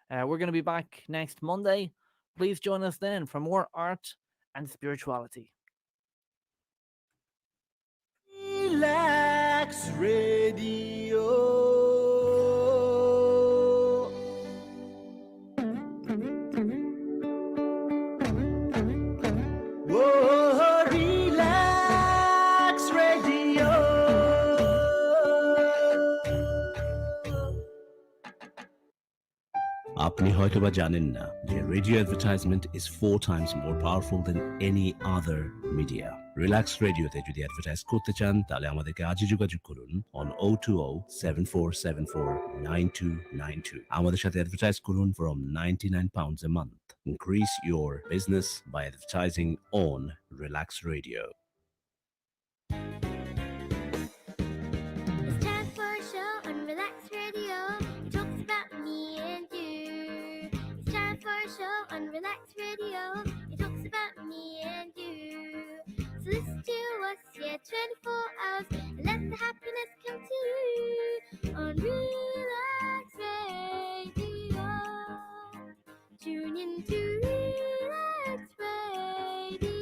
We're going to be back next Monday. Please join us then for more art and spirituality. Relax Radio. Whoa, Relax Radio. আপনি হয়তোবা জানেন না যে radio advertisement is 4 times more powerful than any other media. Relax রেডিওতে যদি advertise করতে চান তাহলে আমাদেরকে আজই যোগাযোগ করুন on 020-7474-9292. আমাদের সাথে অ্যাডভার্টাইজ করুন from £99 a month. Increase your business by advertising on Relax Radio. It's time for a show on Relax Radio. It talks about me and you. It's time for a show on Relax Radio. It talks about me and you. So listen to us, 24 hours, and let the happiness come to you on Relax Radio. Tune in to Relax Radio.